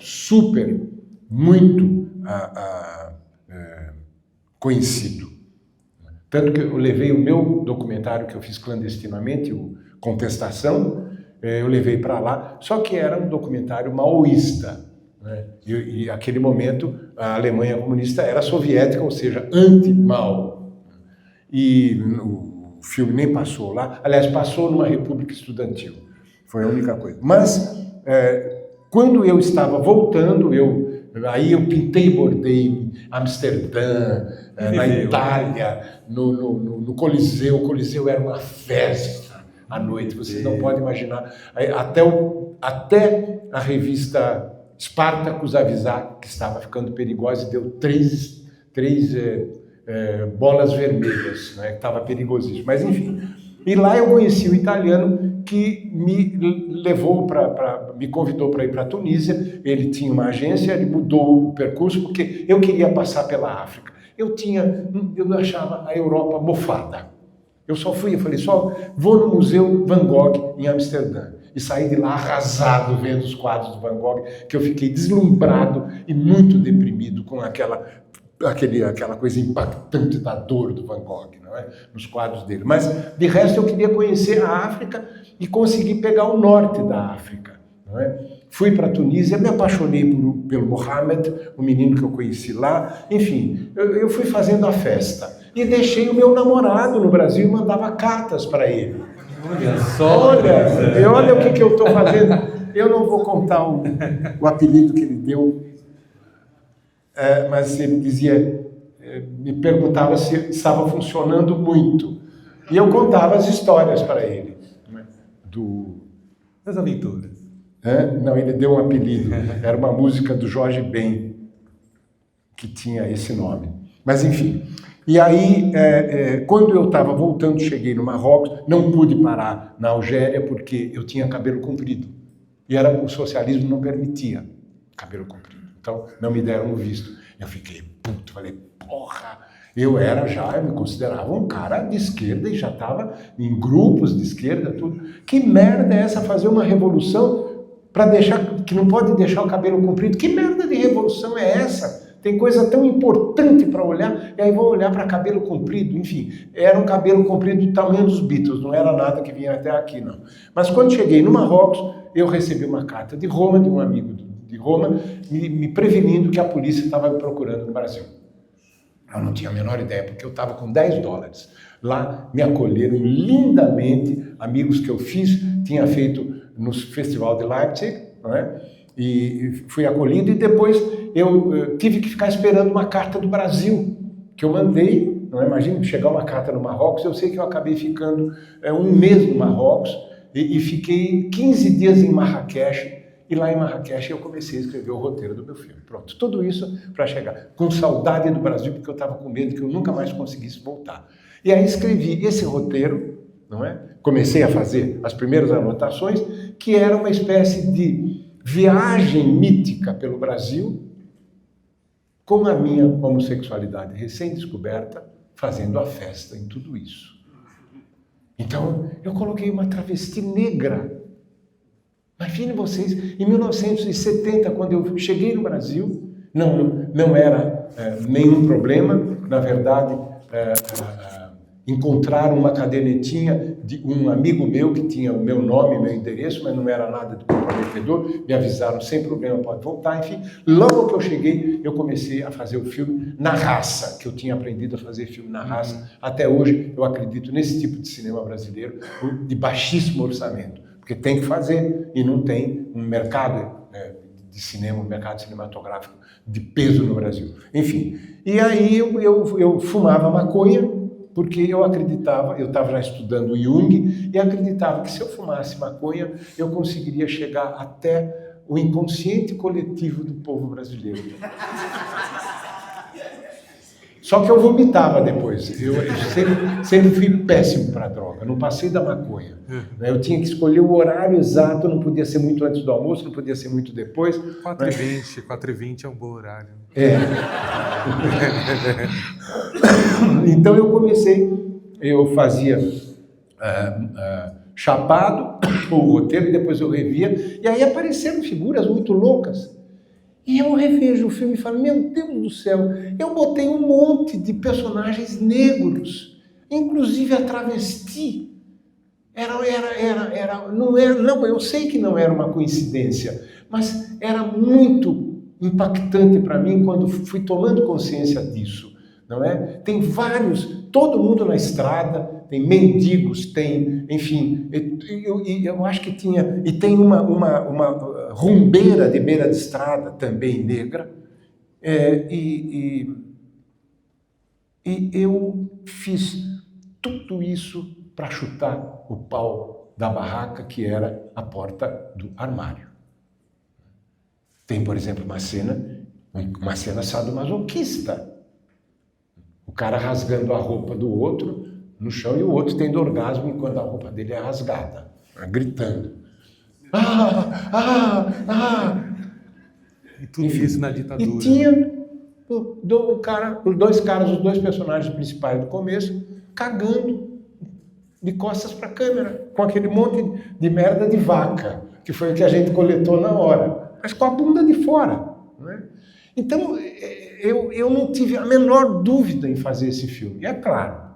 muito conhecido. Tanto que eu levei o meu documentário que eu fiz clandestinamente, o Contestação, eu levei para lá, só que era um documentário maoísta, né? E naquele momento a Alemanha comunista era soviética, ou seja, anti-Mao. E o filme nem passou lá, aliás, passou numa república estudantil, foi a única coisa. Mas quando eu estava voltando, aí eu pintei e bordei em Amsterdã, na Itália, no Coliseu. O Coliseu era uma festa à noite, vocês não podem imaginar. Até a revista Spartacus avisar que estava ficando perigosa e deu três bolas vermelhas, né, que estava perigosíssimo. Mas enfim, e lá eu conheci o italiano que me convidou para ir para a Tunísia. Ele tinha uma agência, ele mudou o percurso porque eu queria passar pela África. Eu achava a Europa mofada. Eu falei, só vou no Museu Van Gogh em Amsterdã. E saí de lá arrasado vendo os quadros do Van Gogh, que eu fiquei deslumbrado e muito deprimido com aquela coisa impactante da dor do Van Gogh, não é? Nos quadros dele. Mas, de resto, eu queria conhecer a África e consegui pegar o norte da África, não é? Fui para a Tunísia, me apaixonei pelo Mohamed, o menino que eu conheci lá. Enfim, eu fui fazendo a festa. E deixei o meu namorado no Brasil e mandava cartas para ele. Olha só! Olha o que eu estou fazendo. Eu não vou contar o apelido que ele deu, mas ele dizia, me perguntava se estava funcionando muito. E eu contava as histórias para ele. Das aventuras. Não, ele deu um apelido. Era uma música do Jorge Ben, que tinha esse nome. Mas, enfim. E aí, quando eu estava voltando, cheguei no Marrocos, não pude parar na Algéria porque eu tinha cabelo comprido. E o socialismo não permitia cabelo comprido. Então, não me deram o visto. Eu fiquei puto, falei, porra! Eu me considerava um cara de esquerda e já estava em grupos de esquerda, tudo. Que merda é essa, fazer uma revolução que não pode deixar o cabelo comprido? Que merda de revolução é essa? Tem coisa tão importante para olhar, e aí vou olhar para cabelo comprido. Enfim, era um cabelo comprido do tamanho dos Beatles, não era nada que vinha até aqui, não. Mas quando cheguei no Marrocos, eu recebi uma carta de Roma, de um amigo de Roma, me prevenindo que a polícia estava me procurando no Brasil. Eu não tinha a menor ideia, porque eu estava com $10. Lá me acolheram lindamente, amigos que eu tinha feito no Festival de Leipzig, não é? E fui acolhido, e depois eu tive que ficar esperando uma carta do Brasil, que eu mandei. Não é? Imagina chegar uma carta no Marrocos. Eu sei que eu acabei ficando um mês no Marrocos, e fiquei 15 dias em Marrakech, e lá em Marrakech eu comecei a escrever o roteiro do meu filme. Pronto, tudo isso para chegar com saudade do Brasil, porque eu estava com medo que eu nunca mais conseguisse voltar. E aí escrevi esse roteiro, não é? Comecei a fazer as primeiras anotações, que era uma espécie de viagem mítica pelo Brasil, com a minha homossexualidade recém-descoberta, fazendo a festa em tudo isso. Então, eu coloquei uma travesti negra. Imaginem vocês, em 1970, quando eu cheguei no Brasil, não era nenhum problema, na verdade, encontraram uma cadernetinha de um amigo meu que tinha o meu nome, meu endereço, mas não era nada de comprometedor, me avisaram, sem problema, pode voltar, enfim. Logo que eu cheguei, eu comecei a fazer o filme na raça, que eu tinha aprendido a fazer filme na raça. Até hoje, eu acredito nesse tipo de cinema brasileiro, de baixíssimo orçamento, porque tem que fazer, e não tem um mercado de cinema, um mercado cinematográfico de peso no Brasil. Enfim, e aí eu fumava maconha, porque eu acreditava, eu estava já estudando Jung, e acreditava que se eu fumasse maconha, eu conseguiria chegar até o inconsciente coletivo do povo brasileiro. Só que eu vomitava depois. Eu sempre fui péssimo para droga, não passei da maconha. Eu tinha que escolher o horário exato, não podia ser muito antes do almoço, não podia ser muito depois. 4h20, 4h20 é um bom horário. Então eu fazia chapado o roteiro e depois eu revia, e aí apareceram figuras muito loucas. E eu revejo o filme e falo, meu Deus do céu, eu botei um monte de personagens negros, inclusive a travesti. Eu sei que não era uma coincidência, mas era muito impactante para mim quando fui tomando consciência disso, não é? Tem vários, todo mundo na estrada, tem mendigos, tem, enfim, eu acho que tinha, e tem uma rumbeira de beira de estrada, também negra, e eu fiz tudo isso para chutar o pau da barraca, que era a porta do armário. Tem, por exemplo, uma cena sadomasoquista. O cara rasgando a roupa do outro no chão e o outro tendo orgasmo enquanto a roupa dele é rasgada, gritando. E tudo isso na ditadura. E tinha os dois personagens principais do começo, cagando de costas para a câmera, com aquele monte de merda de vaca, que foi o que a gente coletou na hora, mas com a bunda de fora. Não é? Então, eu não tive a menor dúvida em fazer esse filme. E é claro,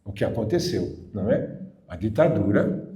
o que aconteceu, não é? A ditadura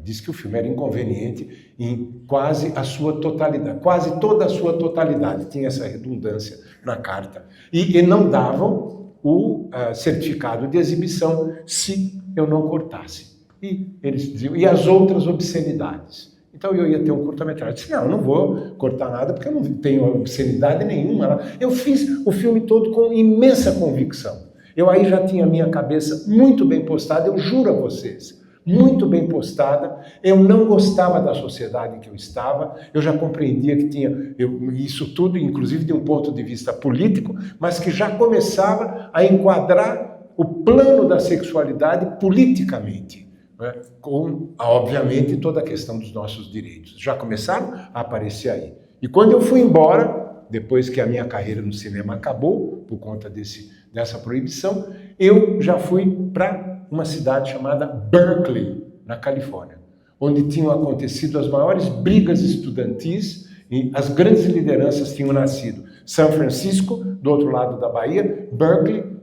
disse que o filme era inconveniente em quase a sua totalidade, quase toda a sua totalidade, tinha essa redundância na carta. E não davam o certificado de exibição se eu não cortasse. E eles diziam, e as outras obscenidades. Então eu ia ter um curta-metragem. Eu disse, não, eu não vou cortar nada porque eu não tenho obscenidade nenhuma. Eu fiz o filme todo com imensa convicção. Eu aí já tinha a minha cabeça muito bem postada, eu juro a vocês, muito bem postada. Eu não gostava da sociedade em que eu estava, eu já compreendia que tinha isso tudo, inclusive de um ponto de vista político, mas que já começava a enquadrar o plano da sexualidade politicamente, né? Com, obviamente, toda a questão dos nossos direitos. Já começaram a aparecer aí. E quando eu fui embora, depois que a minha carreira no cinema acabou, por conta dessa proibição, eu já fui para uma cidade chamada Berkeley, na Califórnia, onde tinham acontecido as maiores brigas estudantis e as grandes lideranças tinham nascido. São Francisco, do outro lado da Bahia, Berkeley,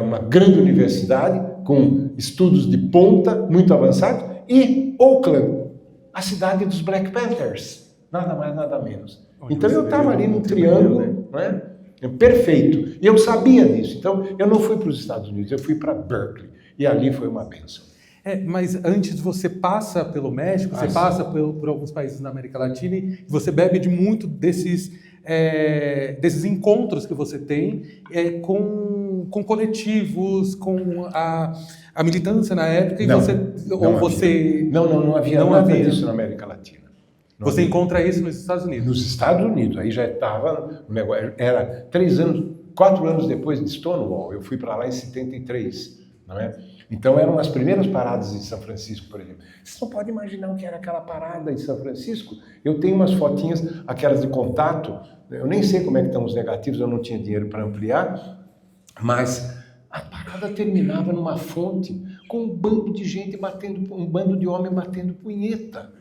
uma grande universidade com estudos de ponta, muito avançados, e Oakland, a cidade dos Black Panthers, nada mais, nada menos. Então eu estava ali num triângulo, né? Perfeito, e eu sabia disso. Então eu não fui para os Estados Unidos, eu fui para Berkeley, e ali foi uma bênção. Mas antes você passa pelo México, você passa por alguns países na América Latina e você bebe de muito desses encontros que você tem com coletivos, com a militância na época, e não, você... Não havia nada disso na América Latina. Você encontra isso nos Estados Unidos? Nos Estados Unidos, aí já estava, era 4 anos depois de Stonewall, eu fui para lá em 73, não é? Então eram as primeiras paradas em São Francisco, por exemplo. Vocês não podem imaginar o que era aquela parada em São Francisco. Eu tenho umas fotinhas, aquelas de contato, eu nem sei como é que estão os negativos, eu não tinha dinheiro para ampliar, mas a parada terminava numa fonte com um bando de gente um bando de homem batendo punheta.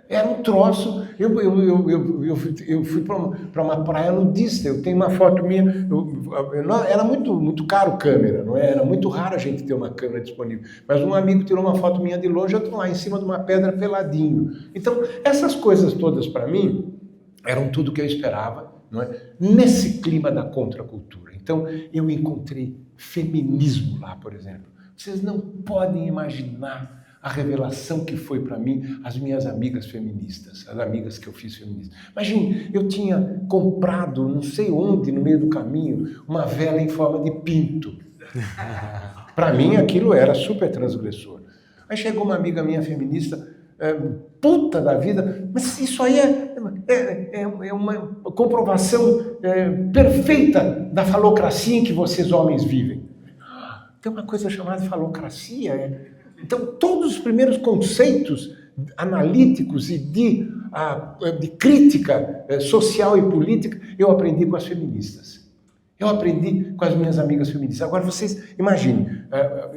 Era um troço. Eu fui para uma praia nudista. Eu tenho uma foto minha. Era muito caro câmera, não é? Era muito raro a gente ter uma câmera disponível. Mas um amigo tirou uma foto minha de longe, eu estou lá em cima de uma pedra peladinho. Então, essas coisas todas para mim eram tudo que eu esperava, não é? Nesse clima da contracultura. Então, eu encontrei feminismo lá, por exemplo. Vocês não podem imaginar a revelação que foi para mim as minhas amigas feministas, as amigas que eu fiz feministas. Imagine, eu tinha comprado, não sei onde, no meio do caminho, uma vela em forma de pinto. Para mim, aquilo era super transgressor. Aí chegou uma amiga minha feminista, puta da vida, mas isso aí é uma comprovação perfeita da falocracia em que vocês homens vivem. Tem uma coisa chamada falocracia, Então, todos os primeiros conceitos analíticos e de crítica social e política, eu aprendi com as feministas. Eu aprendi com as minhas amigas feministas. Agora, vocês imaginem,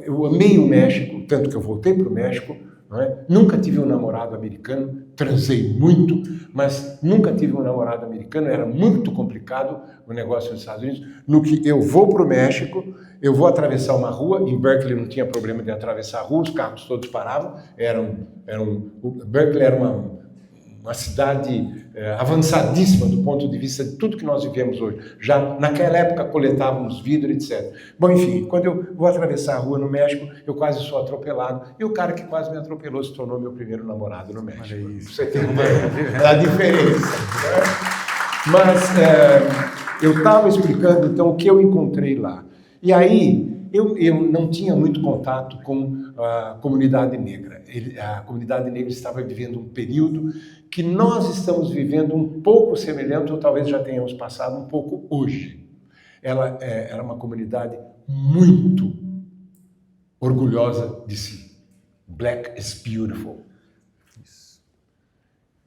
eu amei o México, tanto que eu voltei para o México, não é? Nunca tive um namorado americano, transei muito, mas nunca tive um namorado americano, era muito complicado o negócio nos Estados Unidos. No que eu vou para o México, eu vou atravessar uma rua, em Berkeley não tinha problema de atravessar a rua, os carros todos paravam, Berkeley era uma cidade avançadíssima do ponto de vista de tudo que nós vivemos hoje. Já naquela época coletávamos vidro, etc. Bom, enfim, quando eu vou atravessar a rua no México, eu quase sou atropelado, e o cara que quase me atropelou se tornou meu primeiro namorado no México. Olha isso. Você tem ideia da diferença. Né? Mas eu estava explicando, então, o que eu encontrei lá. E aí, eu não tinha muito contato com a comunidade negra. A comunidade negra estava vivendo um período que nós estamos vivendo um pouco semelhante, ou talvez já tenhamos passado um pouco hoje. Ela era uma comunidade muito orgulhosa de si. Black is beautiful.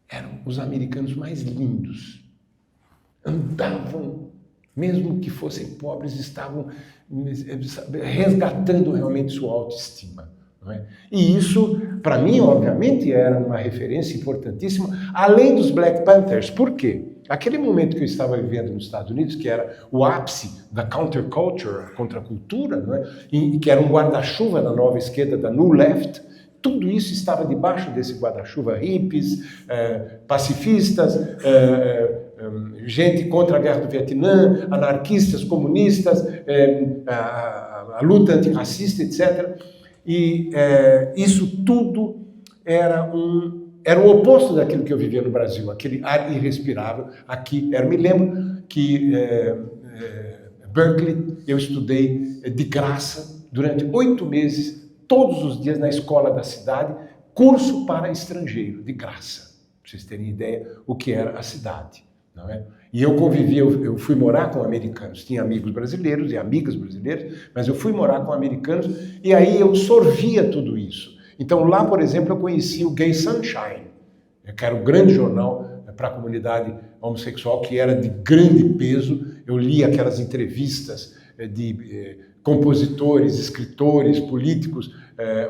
Eram os americanos mais lindos. Andavam, mesmo que fossem pobres, estavam resgatando realmente sua autoestima. Não é? E isso, para mim, obviamente, era uma referência importantíssima, além dos Black Panthers. Por quê? Aquele momento que eu estava vivendo nos Estados Unidos, que era o ápice da counterculture, a contracultura, não é? E que era um guarda-chuva da nova esquerda, da New Left, tudo isso estava debaixo desse guarda-chuva, hippies, pacifistas, gente contra a guerra do Vietnã, anarquistas, comunistas, a luta antirracista, etc. E isso tudo era o oposto daquilo que eu vivia no Brasil, aquele ar irrespirável. Aqui, me lembro que Berkeley eu estudei de graça durante 8 meses, todos os dias na escola da cidade, curso para estrangeiro, de graça, para vocês terem ideia o que era a cidade. Não é? E eu convivia, eu fui morar com americanos, tinha amigos brasileiros e amigas brasileiras, mas eu fui morar com americanos e aí eu sorvia tudo isso. Então lá, por exemplo, eu conheci o Gay Sunshine, que era o grande jornal para a comunidade homossexual, que era de grande peso. Eu li aquelas entrevistas de compositores, escritores, políticos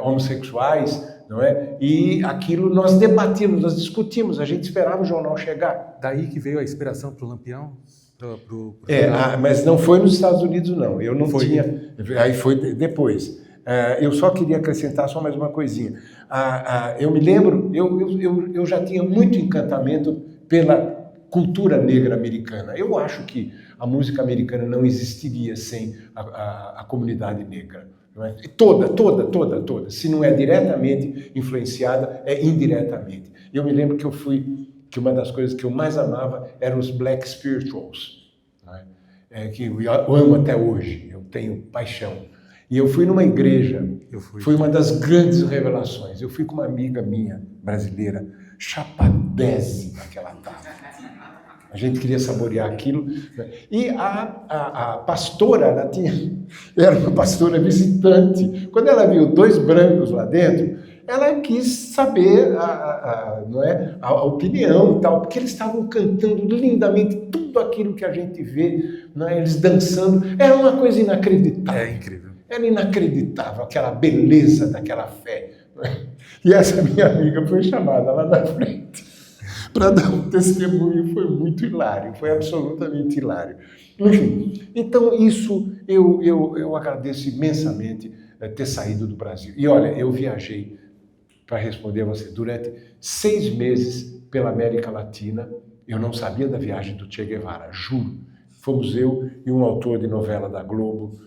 homossexuais, não é? E aquilo nós debatíamos, nós discutimos, a gente esperava o jornal chegar. Daí que veio a inspiração para o Lampião? Mas não foi nos Estados Unidos, não. Eu não tinha. Aí foi depois. Eu só queria acrescentar só mais uma coisinha. Eu me lembro, eu já tinha muito encantamento pela cultura negra americana. Eu acho que a música americana não existiria sem a comunidade negra. Não é? Toda. Se não é diretamente influenciada, é indiretamente. Eu me lembro que uma das coisas que eu mais amava eram os Black Spirituals, não é? Que eu amo até hoje, eu tenho paixão. E eu fui numa igreja, foi uma das também. grandes revelações. Eu fui com uma amiga minha, brasileira, chapadésima naquela tarde. A gente queria saborear aquilo. Né? E a pastora, era uma pastora visitante. Quando ela viu 2 brancos lá dentro, ela quis saber não é, a opinião e tal, porque eles estavam cantando lindamente tudo aquilo que a gente vê, não é, eles dançando. Era uma coisa inacreditável. É incrível. Era inacreditável, aquela beleza daquela fé. Não é? E essa minha amiga foi chamada lá na frente para dar um testemunho, foi muito hilário, foi absolutamente hilário. Enfim, então isso eu agradeço imensamente ter saído do Brasil. E olha, eu viajei, para responder a você, durante 6 meses pela América Latina. Eu não sabia da viagem do Che Guevara, juro. Fomos eu e um autor de novela da Globo,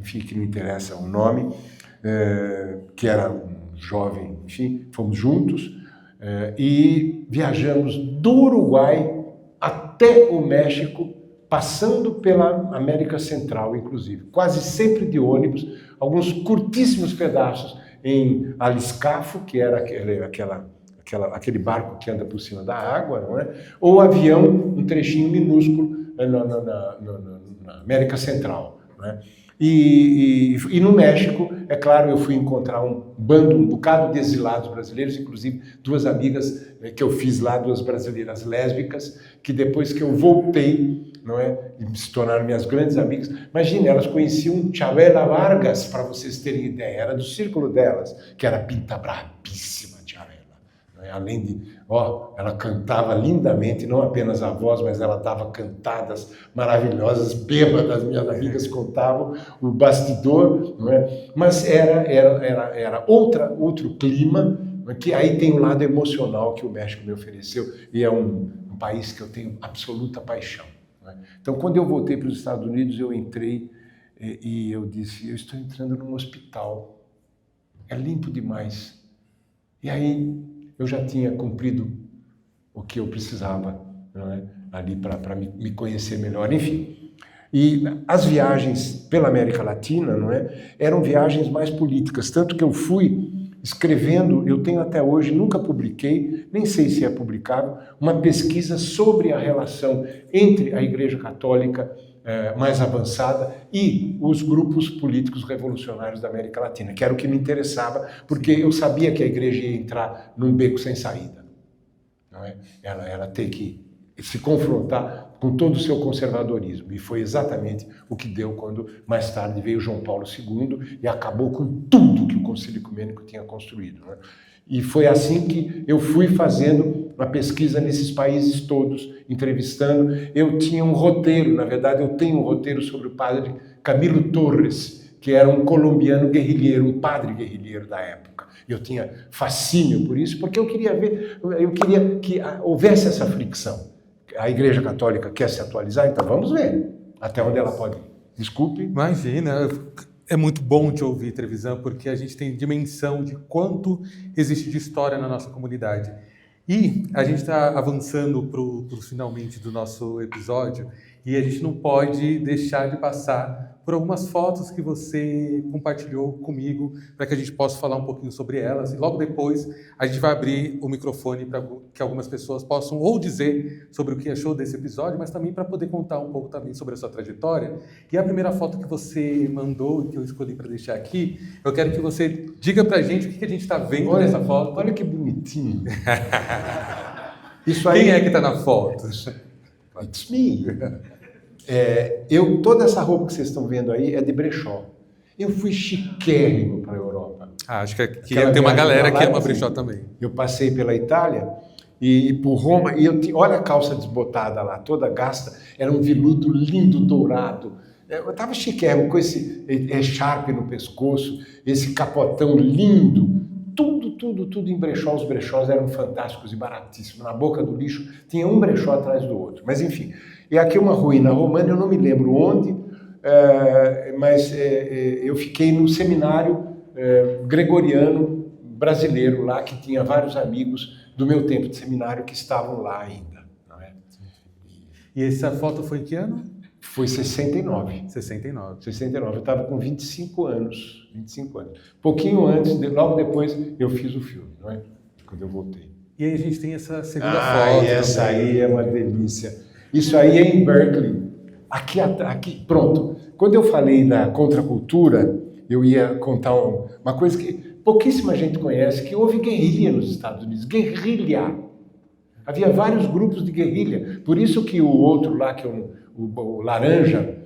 enfim, que não interessa o nome, que era um jovem, enfim, fomos juntos e viajamos do Uruguai até o México, passando pela América Central, inclusive, quase sempre de ônibus, alguns curtíssimos pedaços em Aliscafo, que era aquele barco que anda por cima da água, não é? Ou avião, um trechinho minúsculo na América Central, não é? E no México, é claro, eu fui encontrar um bocado de exilados brasileiros, inclusive 2 amigas que eu fiz lá, 2 brasileiras lésbicas, que depois que eu voltei, não é, e se tornaram minhas grandes amigas. Imagine, elas conheciam Chavela Vargas, para vocês terem ideia, era do círculo delas, que era pinta brabíssima, Chavela. Além de, ela cantava lindamente, não apenas a voz, mas ela dava cantadas maravilhosas, bêbadas, minhas amigas contavam o bastidor, não é? Mas era outro clima, que aí tem um lado emocional que o México me ofereceu, e é um país que eu tenho absoluta paixão. Não é? Então, quando eu voltei para os Estados Unidos, eu entrei e eu disse, eu estou entrando num hospital, é limpo demais. E aí eu já tinha cumprido o que eu precisava, não é? Ali para me conhecer melhor, enfim. E as viagens pela América Latina, não é? Eram viagens mais políticas, tanto que eu fui escrevendo, eu tenho até hoje, nunca publiquei, nem sei se é publicável, uma pesquisa sobre a relação entre a Igreja Católica mais avançada e os grupos políticos revolucionários da América Latina, que era o que me interessava, porque eu sabia que a igreja ia entrar num beco sem saída. Não é? Ela ter que se confrontar com todo o seu conservadorismo. E foi exatamente o que deu quando, mais tarde, veio João Paulo II e acabou com tudo que o Concílio Ecumênico tinha construído. Não é? E foi assim que eu fui fazendo uma pesquisa nesses países todos, entrevistando. Eu tinha um roteiro, na verdade eu tenho um roteiro sobre o padre Camilo Torres, que era um colombiano guerrilheiro, um padre guerrilheiro da época. Eu tinha fascínio por isso, porque eu queria que houvesse essa fricção. A Igreja Católica quer se atualizar, então vamos ver até onde ela pode ir. Desculpe. Imagina, é muito bom te ouvir, Trevisan, porque a gente tem dimensão de quanto existe de história na nossa comunidade. E a gente está avançando para os finalmente do nosso episódio e a gente não pode deixar de passar por algumas fotos que você compartilhou comigo para que a gente possa falar um pouquinho sobre elas. E logo depois a gente vai abrir o microfone para que algumas pessoas possam ou dizer sobre o que achou desse episódio, mas também para poder contar um pouco também sobre a sua trajetória. E a primeira foto que você mandou e que eu escolhi para deixar aqui, eu quero que você diga para a gente o que a gente está vendo nessa foto. Olha que bonitinho. Isso aí, quem é que está na foto? It's me. Toda essa roupa que vocês estão vendo aí é de brechó. Eu fui chiquérrimo para a Europa. Acho que tem uma galera que ama brechó também. Eu passei pela Itália e por Roma, e olha a calça desbotada lá, toda gasta, era um veludo lindo, dourado. Eu estava chiquérrimo, com esse echarpe no pescoço, esse capotão lindo, tudo em brechó. Os brechós eram fantásticos e baratíssimos. Na boca do lixo tinha um brechó atrás do outro. Mas enfim, e aqui uma ruína romana, eu não me lembro onde, mas eu fiquei num seminário gregoriano brasileiro lá, que tinha vários amigos do meu tempo de seminário que estavam lá ainda. Não é? E essa foto foi em que ano? Foi 69. 69. 69. Eu estava com 25 anos. 25 anos. Pouquinho antes, logo depois, eu fiz o filme, não é? Quando eu voltei. E aí a gente tem essa segunda foto. Essa aí é uma delícia. Isso aí é em Berkeley. Aqui, pronto. Quando eu falei da contracultura, eu ia contar uma coisa que pouquíssima gente conhece, que houve guerrilha nos Estados Unidos. Guerrilha. Havia vários grupos de guerrilha. Por isso que o outro lá, que é o laranja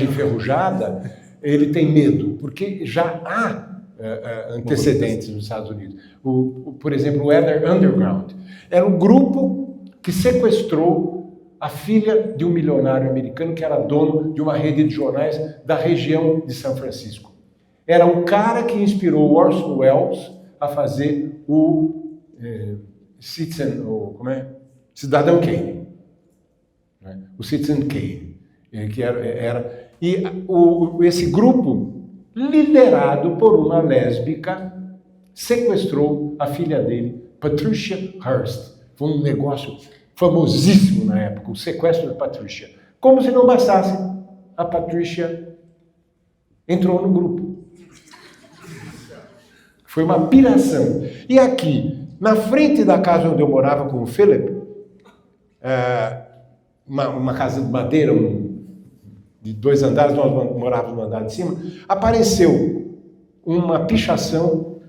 enferrujada, ele tem medo, porque já há antecedentes nos Estados Unidos. Por exemplo, o Weather Underground era um grupo que sequestrou a filha de um milionário americano que era dono de uma rede de jornais da região de São Francisco. Era o cara que inspirou Orson Welles a fazer o Cidadão Kane. O Citizen Kane. Que era esse grupo, liderado por uma lésbica, sequestrou a filha dele, Patricia Hearst. Foi um negócio famosíssimo na época, o sequestro da Patricia. Como se não bastasse, a Patricia entrou no grupo. Foi uma piração. E aqui, na frente da casa onde eu morava com o Philip, uma casa de madeira, de 2 andares, nós morávamos no andar de cima, apareceu uma pichação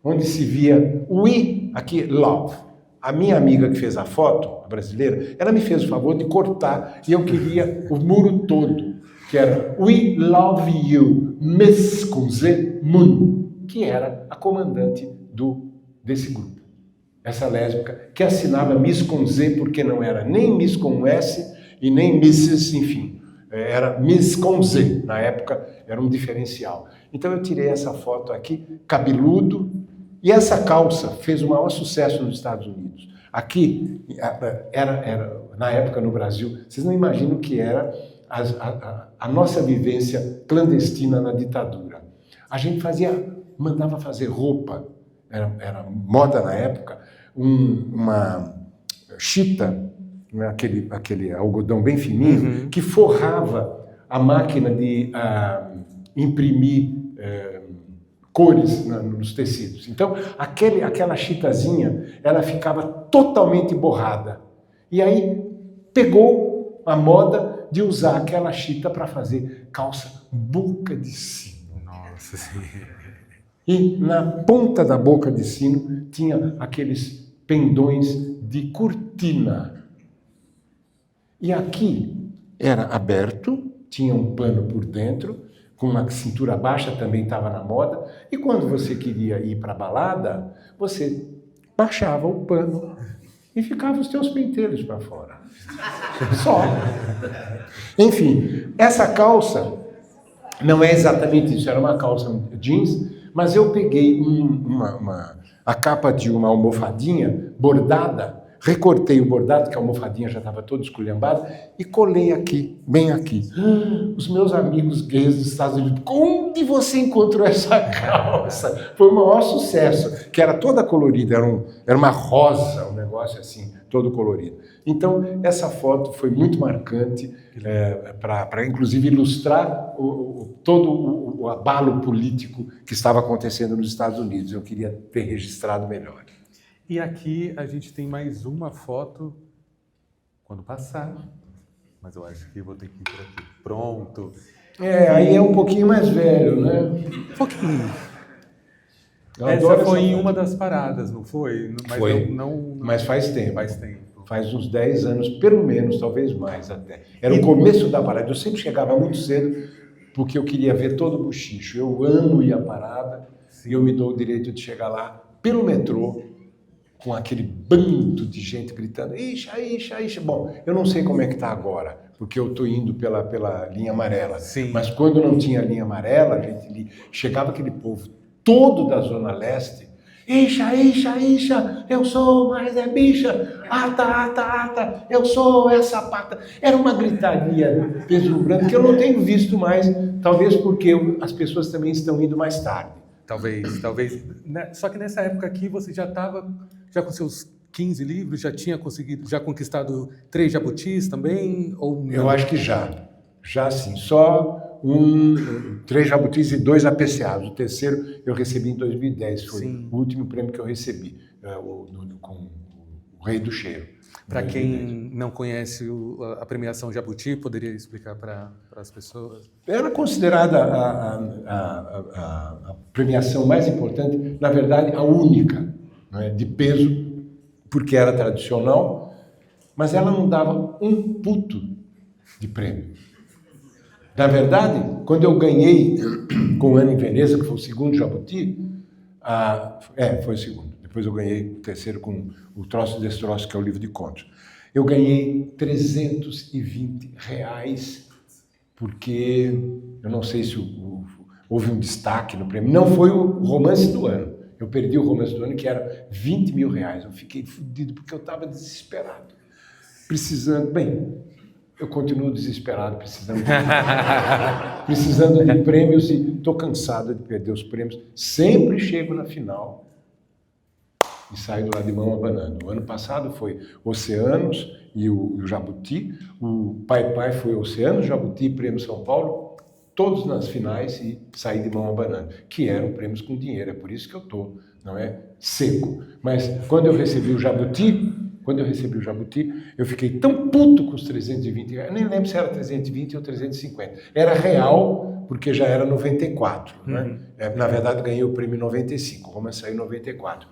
onde se via We, aqui, Love. A minha amiga que fez a foto, a brasileira, ela me fez o favor de cortar e eu queria o muro todo, que era We Love You, Miss com Z, Moon, que era a comandante desse grupo. Essa lésbica que assinava Miss com Z porque não era nem Miss com S e nem Mrs, enfim. Era Miss com Z, na época era um diferencial. Então eu tirei essa foto aqui, cabeludo, e essa calça fez o maior sucesso nos Estados Unidos. Aqui, na época no Brasil, vocês não imaginam o que era a nossa vivência clandestina na ditadura. A gente mandava fazer roupa, era moda na época, uma chita, aquele algodão bem fininho, que forrava a máquina de imprimir cores nos tecidos. Então, aquela chitazinha, ela ficava totalmente borrada. E aí, pegou a moda de usar aquela chita para fazer calça boca de sino. Nossa Senhora. E na ponta da boca de sino tinha aqueles pendões de cortina. E aqui era aberto, tinha um pano por dentro, com uma cintura baixa, também estava na moda. E quando você queria ir para a balada, você baixava o pano e ficava os teus pentelhos para fora. Só. Enfim, essa calça não é exatamente isso, era uma calça jeans, mas eu peguei a capa de uma almofadinha bordada, recortei o bordado, que a almofadinha já estava toda esculhambada, e colei aqui, bem aqui. Os meus amigos gays dos Estados Unidos, onde você encontrou essa calça? Foi o maior sucesso, que era toda colorida, era uma rosa, um negócio assim, todo colorido. Então, essa foto foi muito marcante, para inclusive ilustrar todo o abalo político que estava acontecendo nos Estados Unidos. Eu queria ter registrado melhor. E aqui a gente tem mais uma foto quando passar. Mas eu acho que vou ter que ir por aqui. Pronto. Aí é um pouquinho mais velho, né? Um pouquinho. Essa foi em uma das paradas, não foi? Mas foi, mas faz tempo. Faz tempo. Faz uns 10 anos, pelo menos, talvez mais até. Era o começo da parada. Eu sempre chegava muito cedo, porque eu queria ver todo o buchicho. Eu amo ir à parada, e eu me dou o direito de chegar lá pelo metrô, com aquele bando de gente gritando, ixa, ixa, ixa. Bom, eu não sei como é que está agora, porque eu estou indo pela linha amarela. Sim. Mas quando não tinha linha amarela, a gente chegava aquele povo todo da Zona Leste, ixa, ixa, ixa, eu sou mais bicha, ata, ata, ata, eu sou essa pata. Era uma gritaria deslumbrante que eu não tenho visto mais, talvez porque as pessoas também estão indo mais tarde. Talvez. Só que nessa época aqui você já estava com seus 15 livros, já conquistado 3 jabutis também? Ou não? Eu acho que já sim, só 3 jabutis e 2 APCAs. O terceiro eu recebi em 2010, foi o último prêmio que eu recebi, com o Rei do Cheiro. Para quem não conhece a premiação Jabuti, poderia explicar para as pessoas? Era considerada a premiação mais importante, na verdade a única, né, de peso, porque era tradicional, mas ela não dava um puto de prêmio. Na verdade, quando eu ganhei com o Ano em Veneza, que foi o segundo Jabuti, foi o segundo. Depois eu ganhei o terceiro com o Troço desse Troço, que é o livro de contos. Eu ganhei R$320, porque eu não sei se houve um destaque no prêmio. Não foi o romance do ano. Eu perdi o romance do ano, que era R$20 mil. Eu fiquei fodido porque eu estava desesperado. Precisando... Bem, eu continuo desesperado, precisando de prêmios e estou cansado de perder os prêmios. Sempre chego na final e saio do lado de mão abanando. O ano passado foi Oceanos e o Jabuti. O Pai foi Oceanos, Jabuti e Prêmio São Paulo, todos nas finais e saí de mão abanando, que eram prêmios com dinheiro. É por isso que eu estou, não é, seco. Mas quando eu recebi o Jabuti, eu fiquei tão puto com os 320 reais. Eu nem lembro se era 320 ou 350. Era real, porque já era 94. Né? Na verdade, ganhei o prêmio em 95, como eu saí em 94.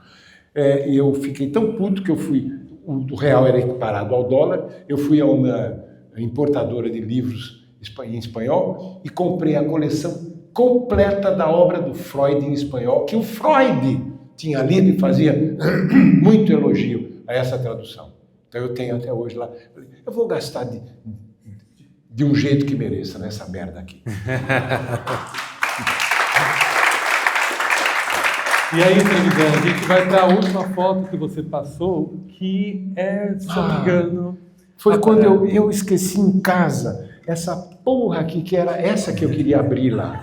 E eu fiquei tão puto que eu fui... O real era equiparado ao dólar. Eu fui a uma importadora de livros em espanhol e comprei a coleção completa da obra do Freud em espanhol, que o Freud tinha lido e fazia muito elogio a essa tradução. Então eu tenho até hoje lá. Eu vou gastar de um jeito que mereça nessa merda aqui. E aí, Trevisan, a gente vai para a última foto que você passou, que é, se não me engano... Foi quando eu esqueci em casa essa porra aqui, que era essa que eu queria abrir lá.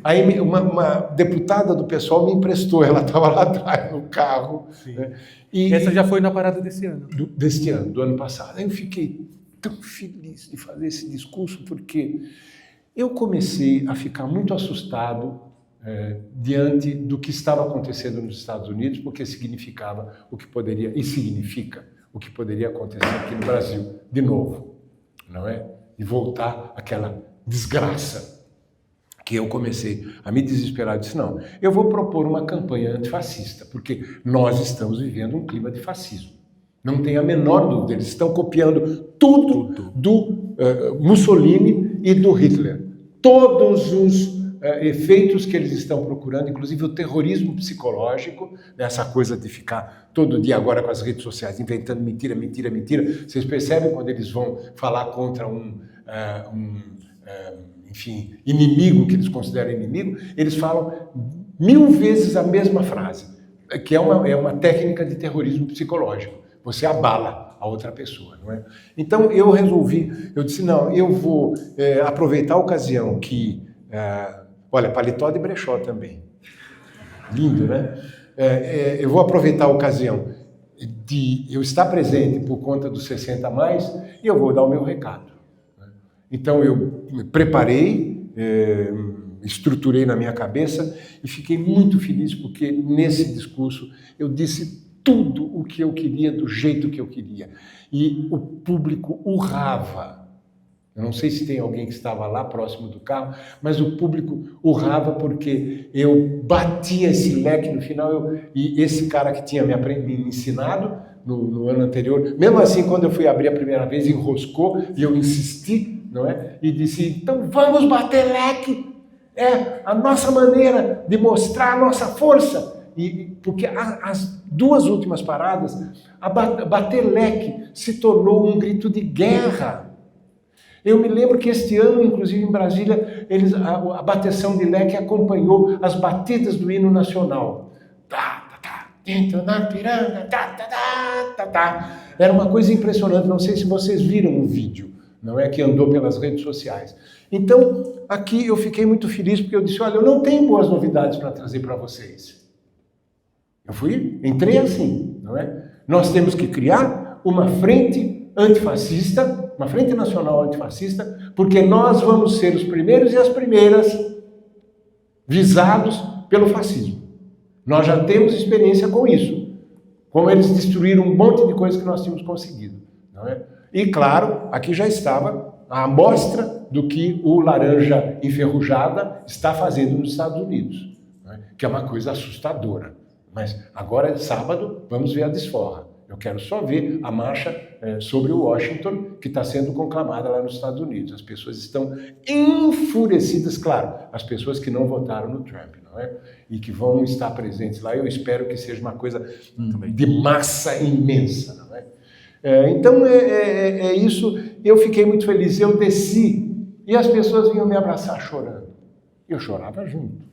Aí uma deputada do pessoal me emprestou, ela estava lá atrás no carro. Né? E essa já foi na parada desse ano? Deste ano, do ano passado. Aí eu fiquei tão feliz de fazer esse discurso, porque eu comecei a ficar muito assustado diante do que estava acontecendo nos Estados Unidos, porque significava o que poderia, e significa o que poderia acontecer aqui no Brasil, de novo, não é? E voltar àquela desgraça que eu comecei a me desesperar. Eu disse, não, eu vou propor uma campanha antifascista, porque nós estamos vivendo um clima de fascismo. Não tem a menor dúvida, eles estão copiando tudo do Mussolini e do Hitler. Todos os efeitos que eles estão procurando, inclusive o terrorismo psicológico, essa coisa de ficar todo dia agora com as redes sociais inventando mentira. Vocês percebem quando eles vão falar contra enfim, inimigo, que eles consideram inimigo, eles falam 1000 vezes a mesma frase, que é uma técnica de terrorismo psicológico. Você abala a outra pessoa, não é? Então eu disse, não, eu vou aproveitar a ocasião que... olha, paletó de brechó também. Lindo, né? Eu vou aproveitar a ocasião de eu estar presente por conta dos 60 a mais e eu vou dar o meu recado. Então eu me preparei, estruturei na minha cabeça e fiquei muito feliz porque nesse discurso eu disse tudo o que eu queria, do jeito que eu queria. E o público urrava. Eu não sei se tem alguém que estava lá próximo do carro, mas o público urrava porque eu batia esse leque no final e esse cara que tinha me ensinado no ano anterior, mesmo assim, quando eu fui abrir a primeira vez, enroscou e eu insisti, não é? E disse, então vamos bater leque, é a nossa maneira de mostrar a nossa força. Porque as 2 últimas paradas, bater leque se tornou um grito de guerra. Eu me lembro que este ano, inclusive em Brasília, a bateção de leque acompanhou as batidas do hino nacional. Dentro na piranga, Era uma coisa impressionante, não sei se vocês viram o vídeo, não é, que andou pelas redes sociais. Então, aqui eu fiquei muito feliz, porque eu disse, olha, eu não tenho boas novidades para trazer para vocês. Entrei assim, não é? Nós temos que criar uma frente antifascista, uma frente nacional antifascista, porque nós vamos ser os primeiros e as primeiras visados pelo fascismo. Nós já temos experiência com isso, como eles destruíram um monte de coisas que nós tínhamos conseguido, não é? E claro, aqui já estava a amostra do que o Laranja Enferrujada está fazendo nos Estados Unidos, não é? Que é uma coisa assustadora. Mas agora, sábado, vamos ver a desforra. Eu quero só ver a marcha sobre o Washington, que está sendo conclamada lá nos Estados Unidos. As pessoas estão enfurecidas, claro, as pessoas que não votaram no Trump, não é? E que vão estar presentes lá. Eu espero que seja uma coisa de massa imensa, não é? Então, é isso. Eu fiquei muito feliz. Eu desci e as pessoas vinham me abraçar chorando. Eu chorava junto.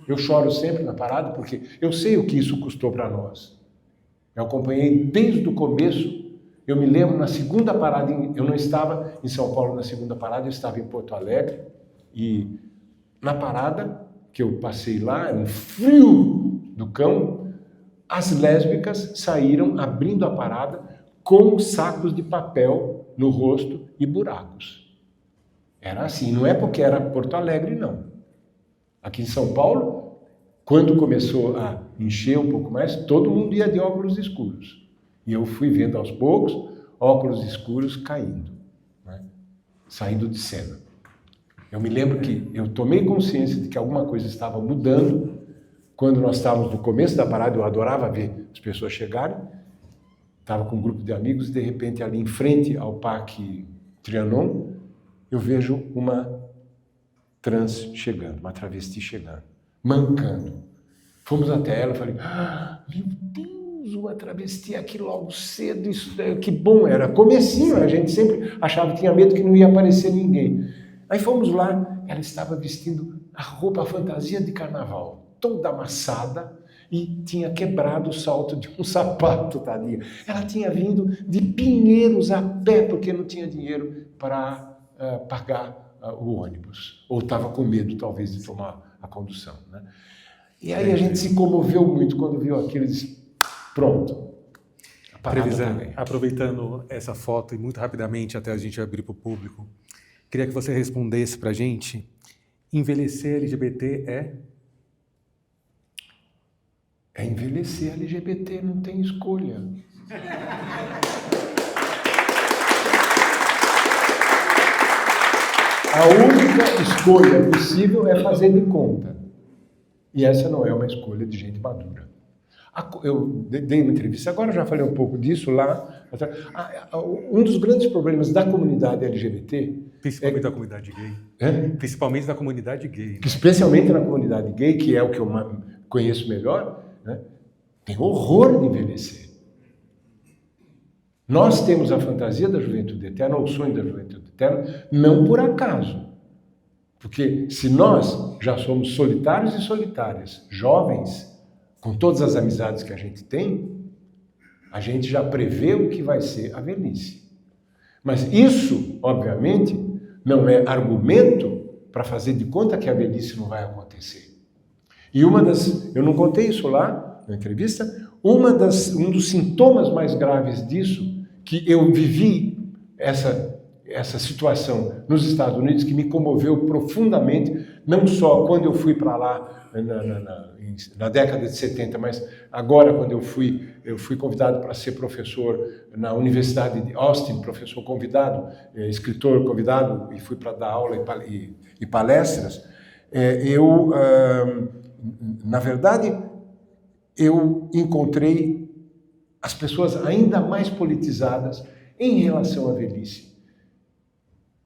Eu choro sempre na parada porque eu sei o que isso custou para nós. Eu acompanhei desde o começo. Eu me lembro na segunda parada, eu não estava em São Paulo na segunda parada, eu estava em Porto Alegre. E na parada que eu passei lá, era um frio do cão, as lésbicas saíram abrindo a parada com sacos de papel no rosto e buracos. Era assim, não é porque era Porto Alegre, não. Aqui em São Paulo, quando começou a encher um pouco mais, todo mundo ia de óculos escuros. E eu fui vendo aos poucos óculos escuros caindo, né? Saindo de cena. Eu me lembro que eu tomei consciência de que alguma coisa estava mudando quando nós estávamos no começo da parada. Eu adorava ver as pessoas chegarem. Estava com um grupo de amigos e, de repente, ali em frente ao Parque Trianon, eu vejo uma trans chegando, uma travesti chegando, mancando. Fomos até ela, falei, meu Deus, uma travesti aqui logo cedo, isso, que bom, era comecinho, a gente sempre achava, tinha medo que não ia aparecer ninguém. Aí fomos lá, ela estava vestindo a roupa, a fantasia de carnaval, toda amassada, e tinha quebrado o salto de um sapato, tadinha. Ela tinha vindo de Pinheiros a pé, porque não tinha dinheiro para pagar o ônibus. Ou estava com medo, talvez, de tomar a condução, né? E aí a gente se comoveu muito quando viu aquilo e disse, pronto. Trevisan, aproveitando essa foto e muito rapidamente até a gente abrir para o público, queria que você respondesse para a gente, envelhecer LGBT é? É envelhecer, LGBT não tem escolha. A única escolha possível é fazer de conta. E essa não é uma escolha de gente madura. Eu dei uma entrevista, agora já falei um pouco disso lá. Um dos grandes problemas da comunidade LGBT... Principalmente da comunidade gay. Principalmente da comunidade gay. Especialmente na comunidade gay, que é o que eu conheço melhor, né? Tem horror de envelhecer. Nós temos a fantasia da juventude eterna, ou o sonho da juventude eterna, não por acaso. Porque se nós já somos solitários e solitárias, jovens, com todas as amizades que a gente tem, a gente já prevê o que vai ser a velhice. Mas isso, obviamente, não é argumento para fazer de conta que a velhice não vai acontecer. E eu não contei isso lá na entrevista, um dos sintomas mais graves disso, que eu vivi essa situação nos Estados Unidos, que me comoveu profundamente, não só quando eu fui para lá na década de 70, mas agora quando eu fui convidado para ser professor na Universidade de Austin, professor convidado, escritor convidado, e fui para dar aula e palestras. Na verdade, eu encontrei as pessoas ainda mais politizadas em relação à velhice.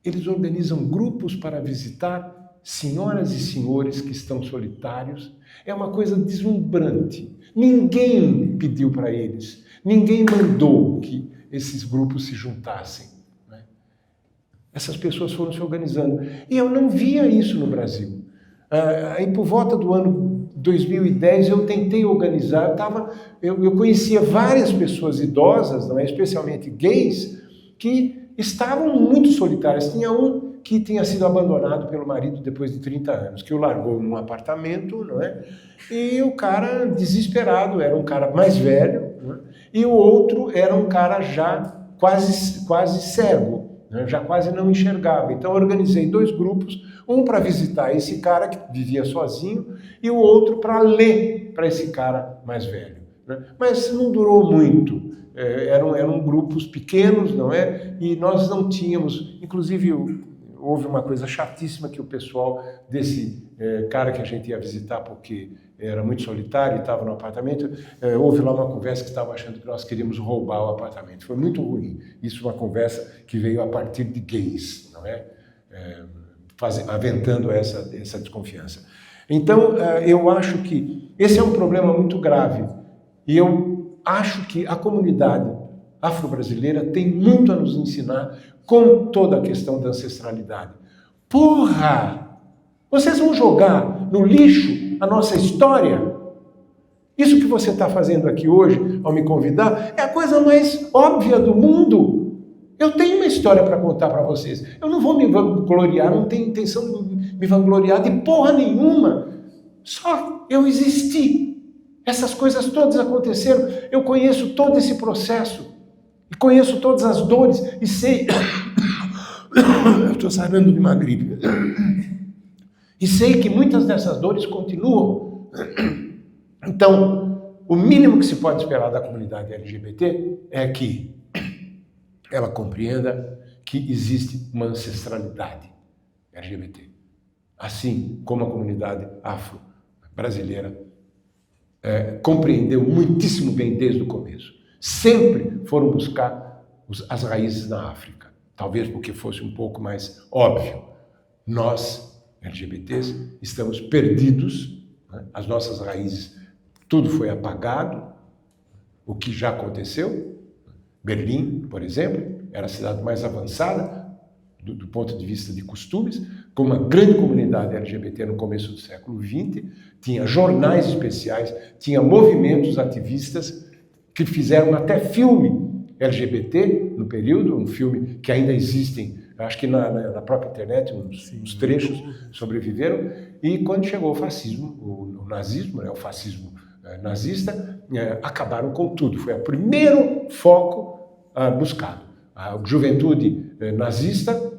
Eles organizam grupos para visitar senhoras e senhores que estão solitários. É uma coisa deslumbrante. Ninguém pediu para eles, ninguém mandou que esses grupos se juntassem, né? Essas pessoas foram se organizando. E eu não via isso no Brasil. Aí, por volta do ano 2010, eu tentei organizar. Eu conhecia várias pessoas idosas, não é? Especialmente gays, que estavam muito solitárias. Tinha um que tinha sido abandonado pelo marido depois de 30 anos, que o largou num apartamento, não é? E o cara, desesperado, era um cara mais velho, não é? E o outro era um cara já quase cego, né? Já quase não enxergava. Então eu organizei 2 grupos, um para visitar esse cara que vivia sozinho e o outro para ler para esse cara mais velho, né? Mas não durou muito. Eram grupos pequenos, não é? E nós não tínhamos, inclusive houve uma coisa chatíssima que o pessoal desse cara que a gente ia visitar, porque era muito solitário e estava no apartamento, houve lá uma conversa que estava achando que nós queríamos roubar o apartamento. Foi muito ruim. Isso é uma conversa que veio a partir de gays, não é? Aventando essa desconfiança. Então, eu acho que esse é um problema muito grave. E eu acho que a comunidade afro-brasileira tem muito a nos ensinar com toda a questão da ancestralidade. Porra! Vocês vão jogar no lixo a nossa história? Isso que você está fazendo aqui hoje, ao me convidar, é a coisa mais óbvia do mundo. Eu tenho uma história para contar para vocês. Eu não vou me vangloriar, não tenho intenção de me vangloriar de porra nenhuma. Só eu existi. Essas coisas todas aconteceram. Eu conheço todo esse processo. E conheço todas as dores. E sei... Eu estou saindo de uma gripe. E sei que muitas dessas dores continuam. Então, o mínimo que se pode esperar da comunidade LGBT é que ela compreenda que existe uma ancestralidade LGBT. Assim como a comunidade afro-brasileira compreendeu muitíssimo bem desde o começo. Sempre foram buscar as raízes na África. Talvez porque fosse um pouco mais óbvio. Nós, LGBTs, estamos perdidos, né? As nossas raízes, tudo foi apagado. O que já aconteceu, Berlim, por exemplo, era a cidade mais avançada do ponto de vista de costumes, com uma grande comunidade LGBT no começo do século XX, tinha jornais especiais, tinha movimentos ativistas que fizeram até filme LGBT no período, um filme que ainda existem, acho que na própria internet, uns trechos sobreviveram, e quando chegou o fascismo, o nazismo, né, o fascismo nazista, acabaram com tudo. Foi o primeiro foco buscado. A juventude nazista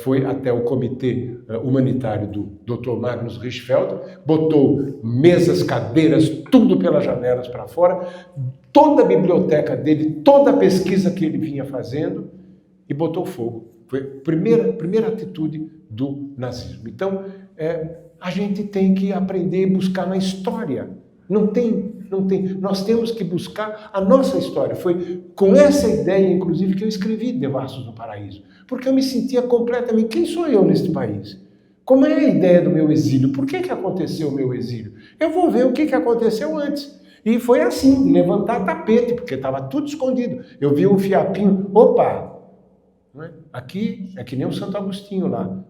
foi até o comitê humanitário do Dr. Magnus Hirschfeld, botou mesas, cadeiras, tudo pelas janelas para fora, toda a biblioteca dele, toda a pesquisa que ele vinha fazendo, e botou fogo. Foi a primeira atitude do nazismo. Então, a gente tem que aprender e buscar na história. Não tem. Nós temos que buscar a nossa história. Foi com essa ideia, inclusive, que eu escrevi Devassos no Paraíso. Porque eu me sentia completamente... Quem sou eu neste país? Como é a ideia do meu exílio? Por que aconteceu o meu exílio? Eu vou ver o que aconteceu antes. E foi assim, de levantar tapete, porque estava tudo escondido. Eu vi um fiapinho, opa! Aqui é que nem o Santo Agostinho lá.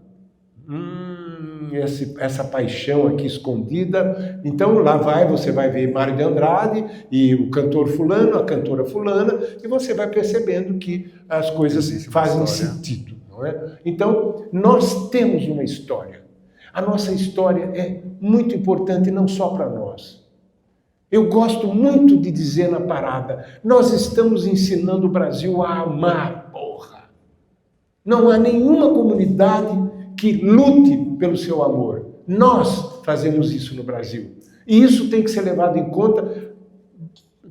Essa paixão aqui escondida. Então lá você vai ver Mário de Andrade e o cantor fulano, a cantora fulana, e você vai percebendo que as coisas fazem sentido, não é? Então nós temos uma história. A nossa história é muito importante não só para nós. Eu gosto muito de dizer na parada, nós estamos ensinando o Brasil a amar, porra. Não há nenhuma comunidade que lute pelo seu amor. Nós fazemos isso no Brasil. E isso tem que ser levado em conta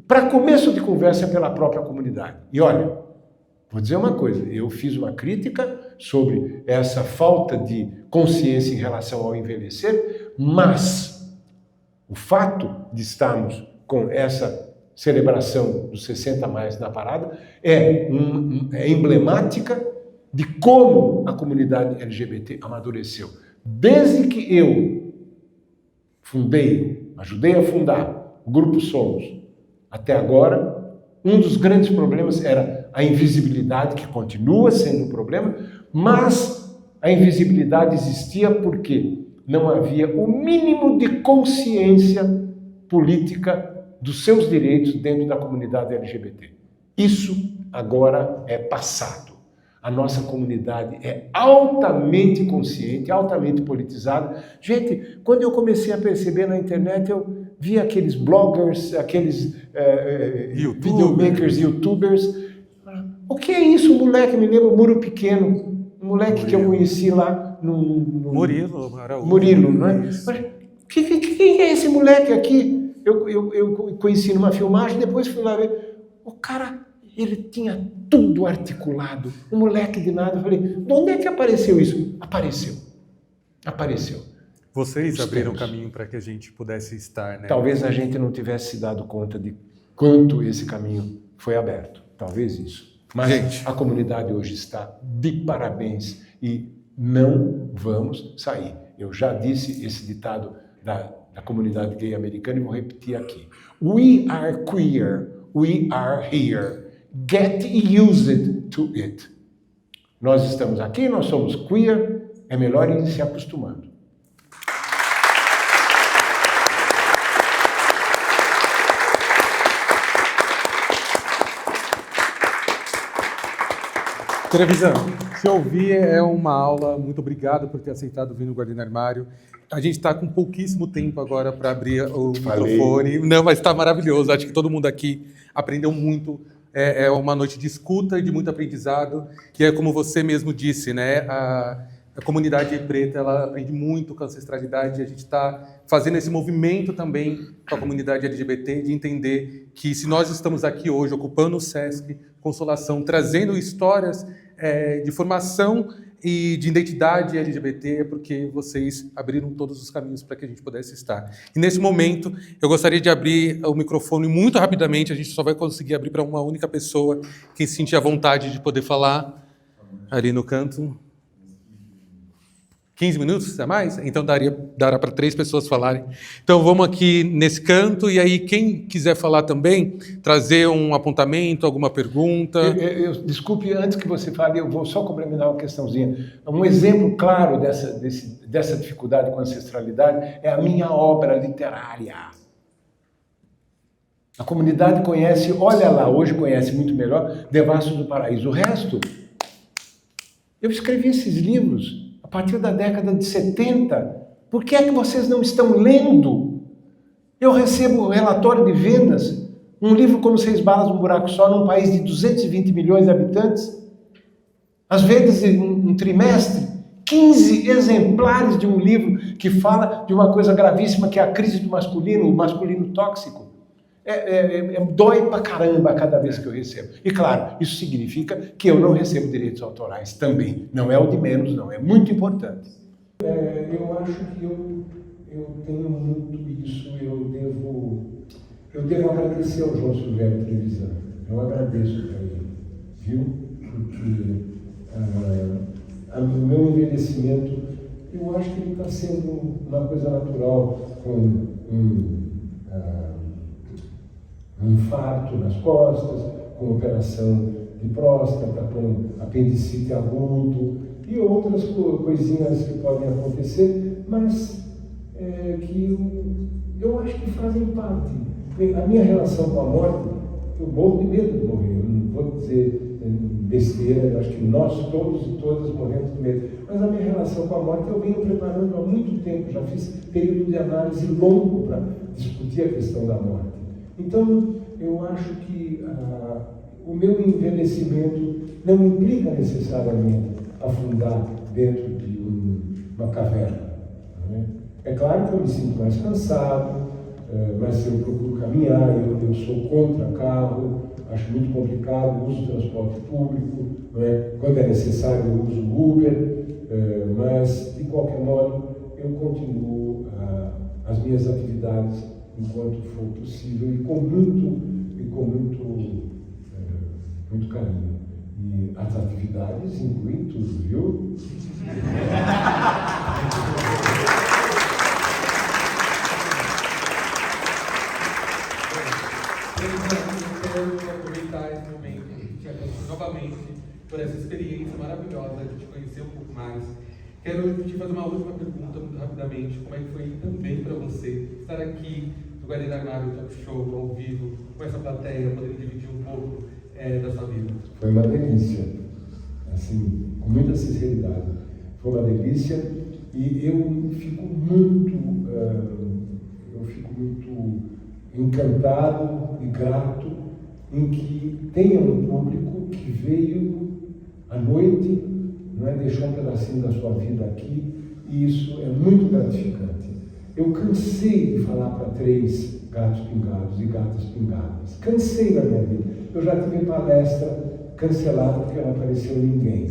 para começo de conversa pela própria comunidade. E olha, vou dizer uma coisa, eu fiz uma crítica sobre essa falta de consciência em relação ao envelhecer, mas o fato de estarmos com essa celebração dos 60 mais na parada é emblemática de como a comunidade LGBT amadureceu. Desde que eu ajudei a fundar o Grupo Somos, até agora, um dos grandes problemas era a invisibilidade, que continua sendo um problema, mas a invisibilidade existia porque não havia o mínimo de consciência política dos seus direitos dentro da comunidade LGBT. Isso agora é passado. A nossa comunidade é altamente consciente, altamente politizada. Gente, quando eu comecei a perceber na internet, via aqueles bloggers, aqueles videomakers, youtubers. O que é isso, moleque? Me lembra o Muro Pequeno, um moleque que eu conheci lá no Murilo, não é? Mas quem é esse moleque aqui? Eu conheci numa filmagem, depois fui lá ver. O cara, ele tinha tudo articulado. Um moleque de nada. Eu falei, de onde é que apareceu isso? Apareceu. Vocês abriram caminho para que a gente pudesse estar, né? Talvez a gente não tivesse se dado conta de quanto esse caminho foi aberto. Talvez isso. Mas gente, a comunidade hoje está de parabéns e não vamos sair. Eu já disse esse ditado da comunidade gay americana e vou repetir aqui. We are queer. We are here. Get used to it. Nós estamos aqui, nós somos queer, é melhor ir se acostumando. Televisão, se ouvir é uma aula, muito obrigado por ter aceitado vir no Guardiã Armário. A gente está com pouquíssimo tempo agora para abrir o microfone. Não, mas está maravilhoso, acho que todo mundo aqui aprendeu muito. É uma noite de escuta e de muito aprendizado, que é como você mesmo disse, né? A comunidade preta, ela aprende muito com a ancestralidade, e a gente está fazendo esse movimento também com a comunidade LGBT, de entender que se nós estamos aqui hoje, ocupando o Sesc Consolação, trazendo histórias de formação e de identidade LGBT, é porque vocês abriram todos os caminhos para que a gente pudesse estar. E nesse momento, eu gostaria de abrir o microfone muito rapidamente, a gente só vai conseguir abrir para uma única pessoa, quem sentir a vontade de poder falar, ali no canto. 15 minutos a mais? Então dará para 3 pessoas falarem. Então vamos aqui nesse canto, e aí quem quiser falar também, trazer um apontamento, alguma pergunta. Desculpe, antes que você fale, eu vou só complementar uma questãozinha. Um exemplo claro dessa dificuldade com a ancestralidade é a minha obra literária. A comunidade conhece, olha lá, hoje conhece muito melhor, Devassos do Paraíso. O resto, eu escrevi esses livros a partir da década de 70. Por que é que vocês não estão lendo? Eu recebo relatório de vendas, um livro como 6 balas num buraco só, num país de 220 milhões de habitantes. Às vezes, em um trimestre, 15 exemplares de um livro que fala de uma coisa gravíssima, que é a crise do masculino, o masculino tóxico. Dói pra caramba cada vez que eu recebo. E claro, isso significa que eu não recebo direitos autorais também. Não é o de menos, não. É muito importante. Eu acho que eu tenho muito isso. Eu devo agradecer ao João Silvério Trevisan. Eu agradeço para ele, viu? Porque o meu envelhecimento, eu acho que ele está sendo uma coisa natural, com um infarto nas costas, com operação de próstata, com apendicite agudo e outras coisinhas que podem acontecer, mas que eu acho que fazem parte. A minha relação com a morte, eu morro de medo de morrer, eu não vou dizer besteira, eu acho que nós todos e todas morremos de medo, mas a minha relação com a morte eu venho preparando há muito tempo, já fiz período de análise longo para discutir a questão da morte. Então, eu acho que o meu envelhecimento não implica necessariamente afundar dentro de uma caverna. Né? É claro que eu me sinto mais cansado, mas eu procuro caminhar, eu sou contra carro, acho muito complicado, uso transporte público, né? Quando é necessário eu uso Uber, mas, de qualquer modo, eu continuo as minhas atividades enquanto for possível e com muito carinho. E as atividades incluem tudo, viu? Eu quero aproveitar esse momento e te agradecer novamente por essa experiência maravilhosa de te conhecer um pouco mais. Quero te fazer uma última pergunta, muito rapidamente. Como é que foi também para você estar aqui no Guardiã Armário Talk Show, ao vivo, com essa plateia, poder dividir um pouco da sua vida? Foi uma delícia, assim, com muita sinceridade. Foi uma delícia e eu fico muito... eu fico muito encantado e grato em que tenha um público que veio à noite, não é, deixou um pedacinho da sua vida aqui, e isso é muito gratificante. Eu cansei de falar para 3 gatos pingados e gatas pingadas. Cansei da minha vida. Eu já tive palestra cancelada porque não apareceu ninguém.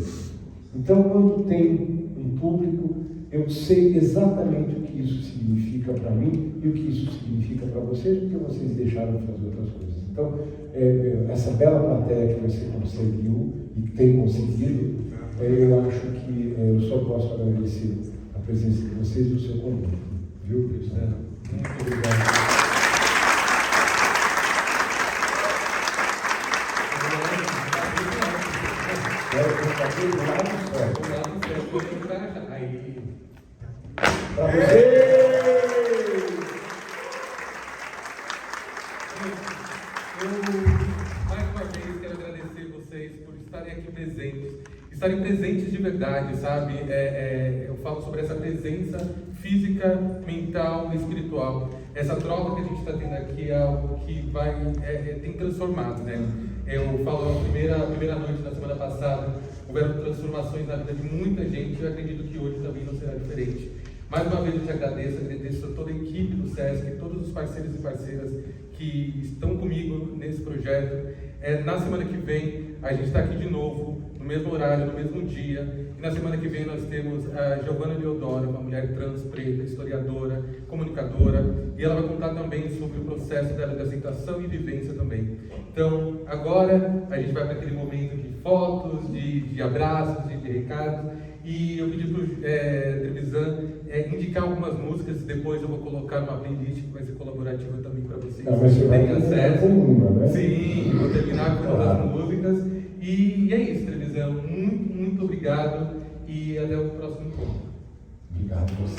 Então, quando tem um público, eu sei exatamente o que isso significa para mim e o que isso significa para vocês, porque vocês deixaram de fazer outras coisas. Então, essa bela plateia que você conseguiu e que tem conseguido, eu acho que eu só posso agradecer a presença de vocês e o seu convite. Viu, Cristiano? Muito obrigado. Para vocês! Mais uma vez quero agradecer vocês por estarem aqui presentes de verdade, sabe? Eu falo sobre essa presença física, mental e espiritual. Essa troca que a gente está tendo aqui é algo que tem transformado, né? Eu falo a primeira noite da semana passada, houveram transformações na vida de muita gente, eu acredito que hoje também não será diferente. Mais uma vez eu te agradeço a toda a equipe do SESC, todos os parceiros e parceiras que estão comigo nesse projeto. Na semana que vem a gente está aqui de novo, no mesmo horário, no mesmo dia. E na semana que vem nós temos a Giovanna Deodoro, uma mulher trans, preta, historiadora, comunicadora, e ela vai contar também sobre o processo dela de aceitação e vivência também. Então, agora a gente vai para aquele momento de fotos, de abraços, de recados, e eu pedi para o Trevisan indicar algumas músicas, depois eu vou colocar uma playlist que vai ser colaborativa também para vocês terem acesso. Né? Sim, vou terminar com as músicas. E é isso, Trevisan. Muito, muito obrigado e até o próximo encontro. Obrigado a você.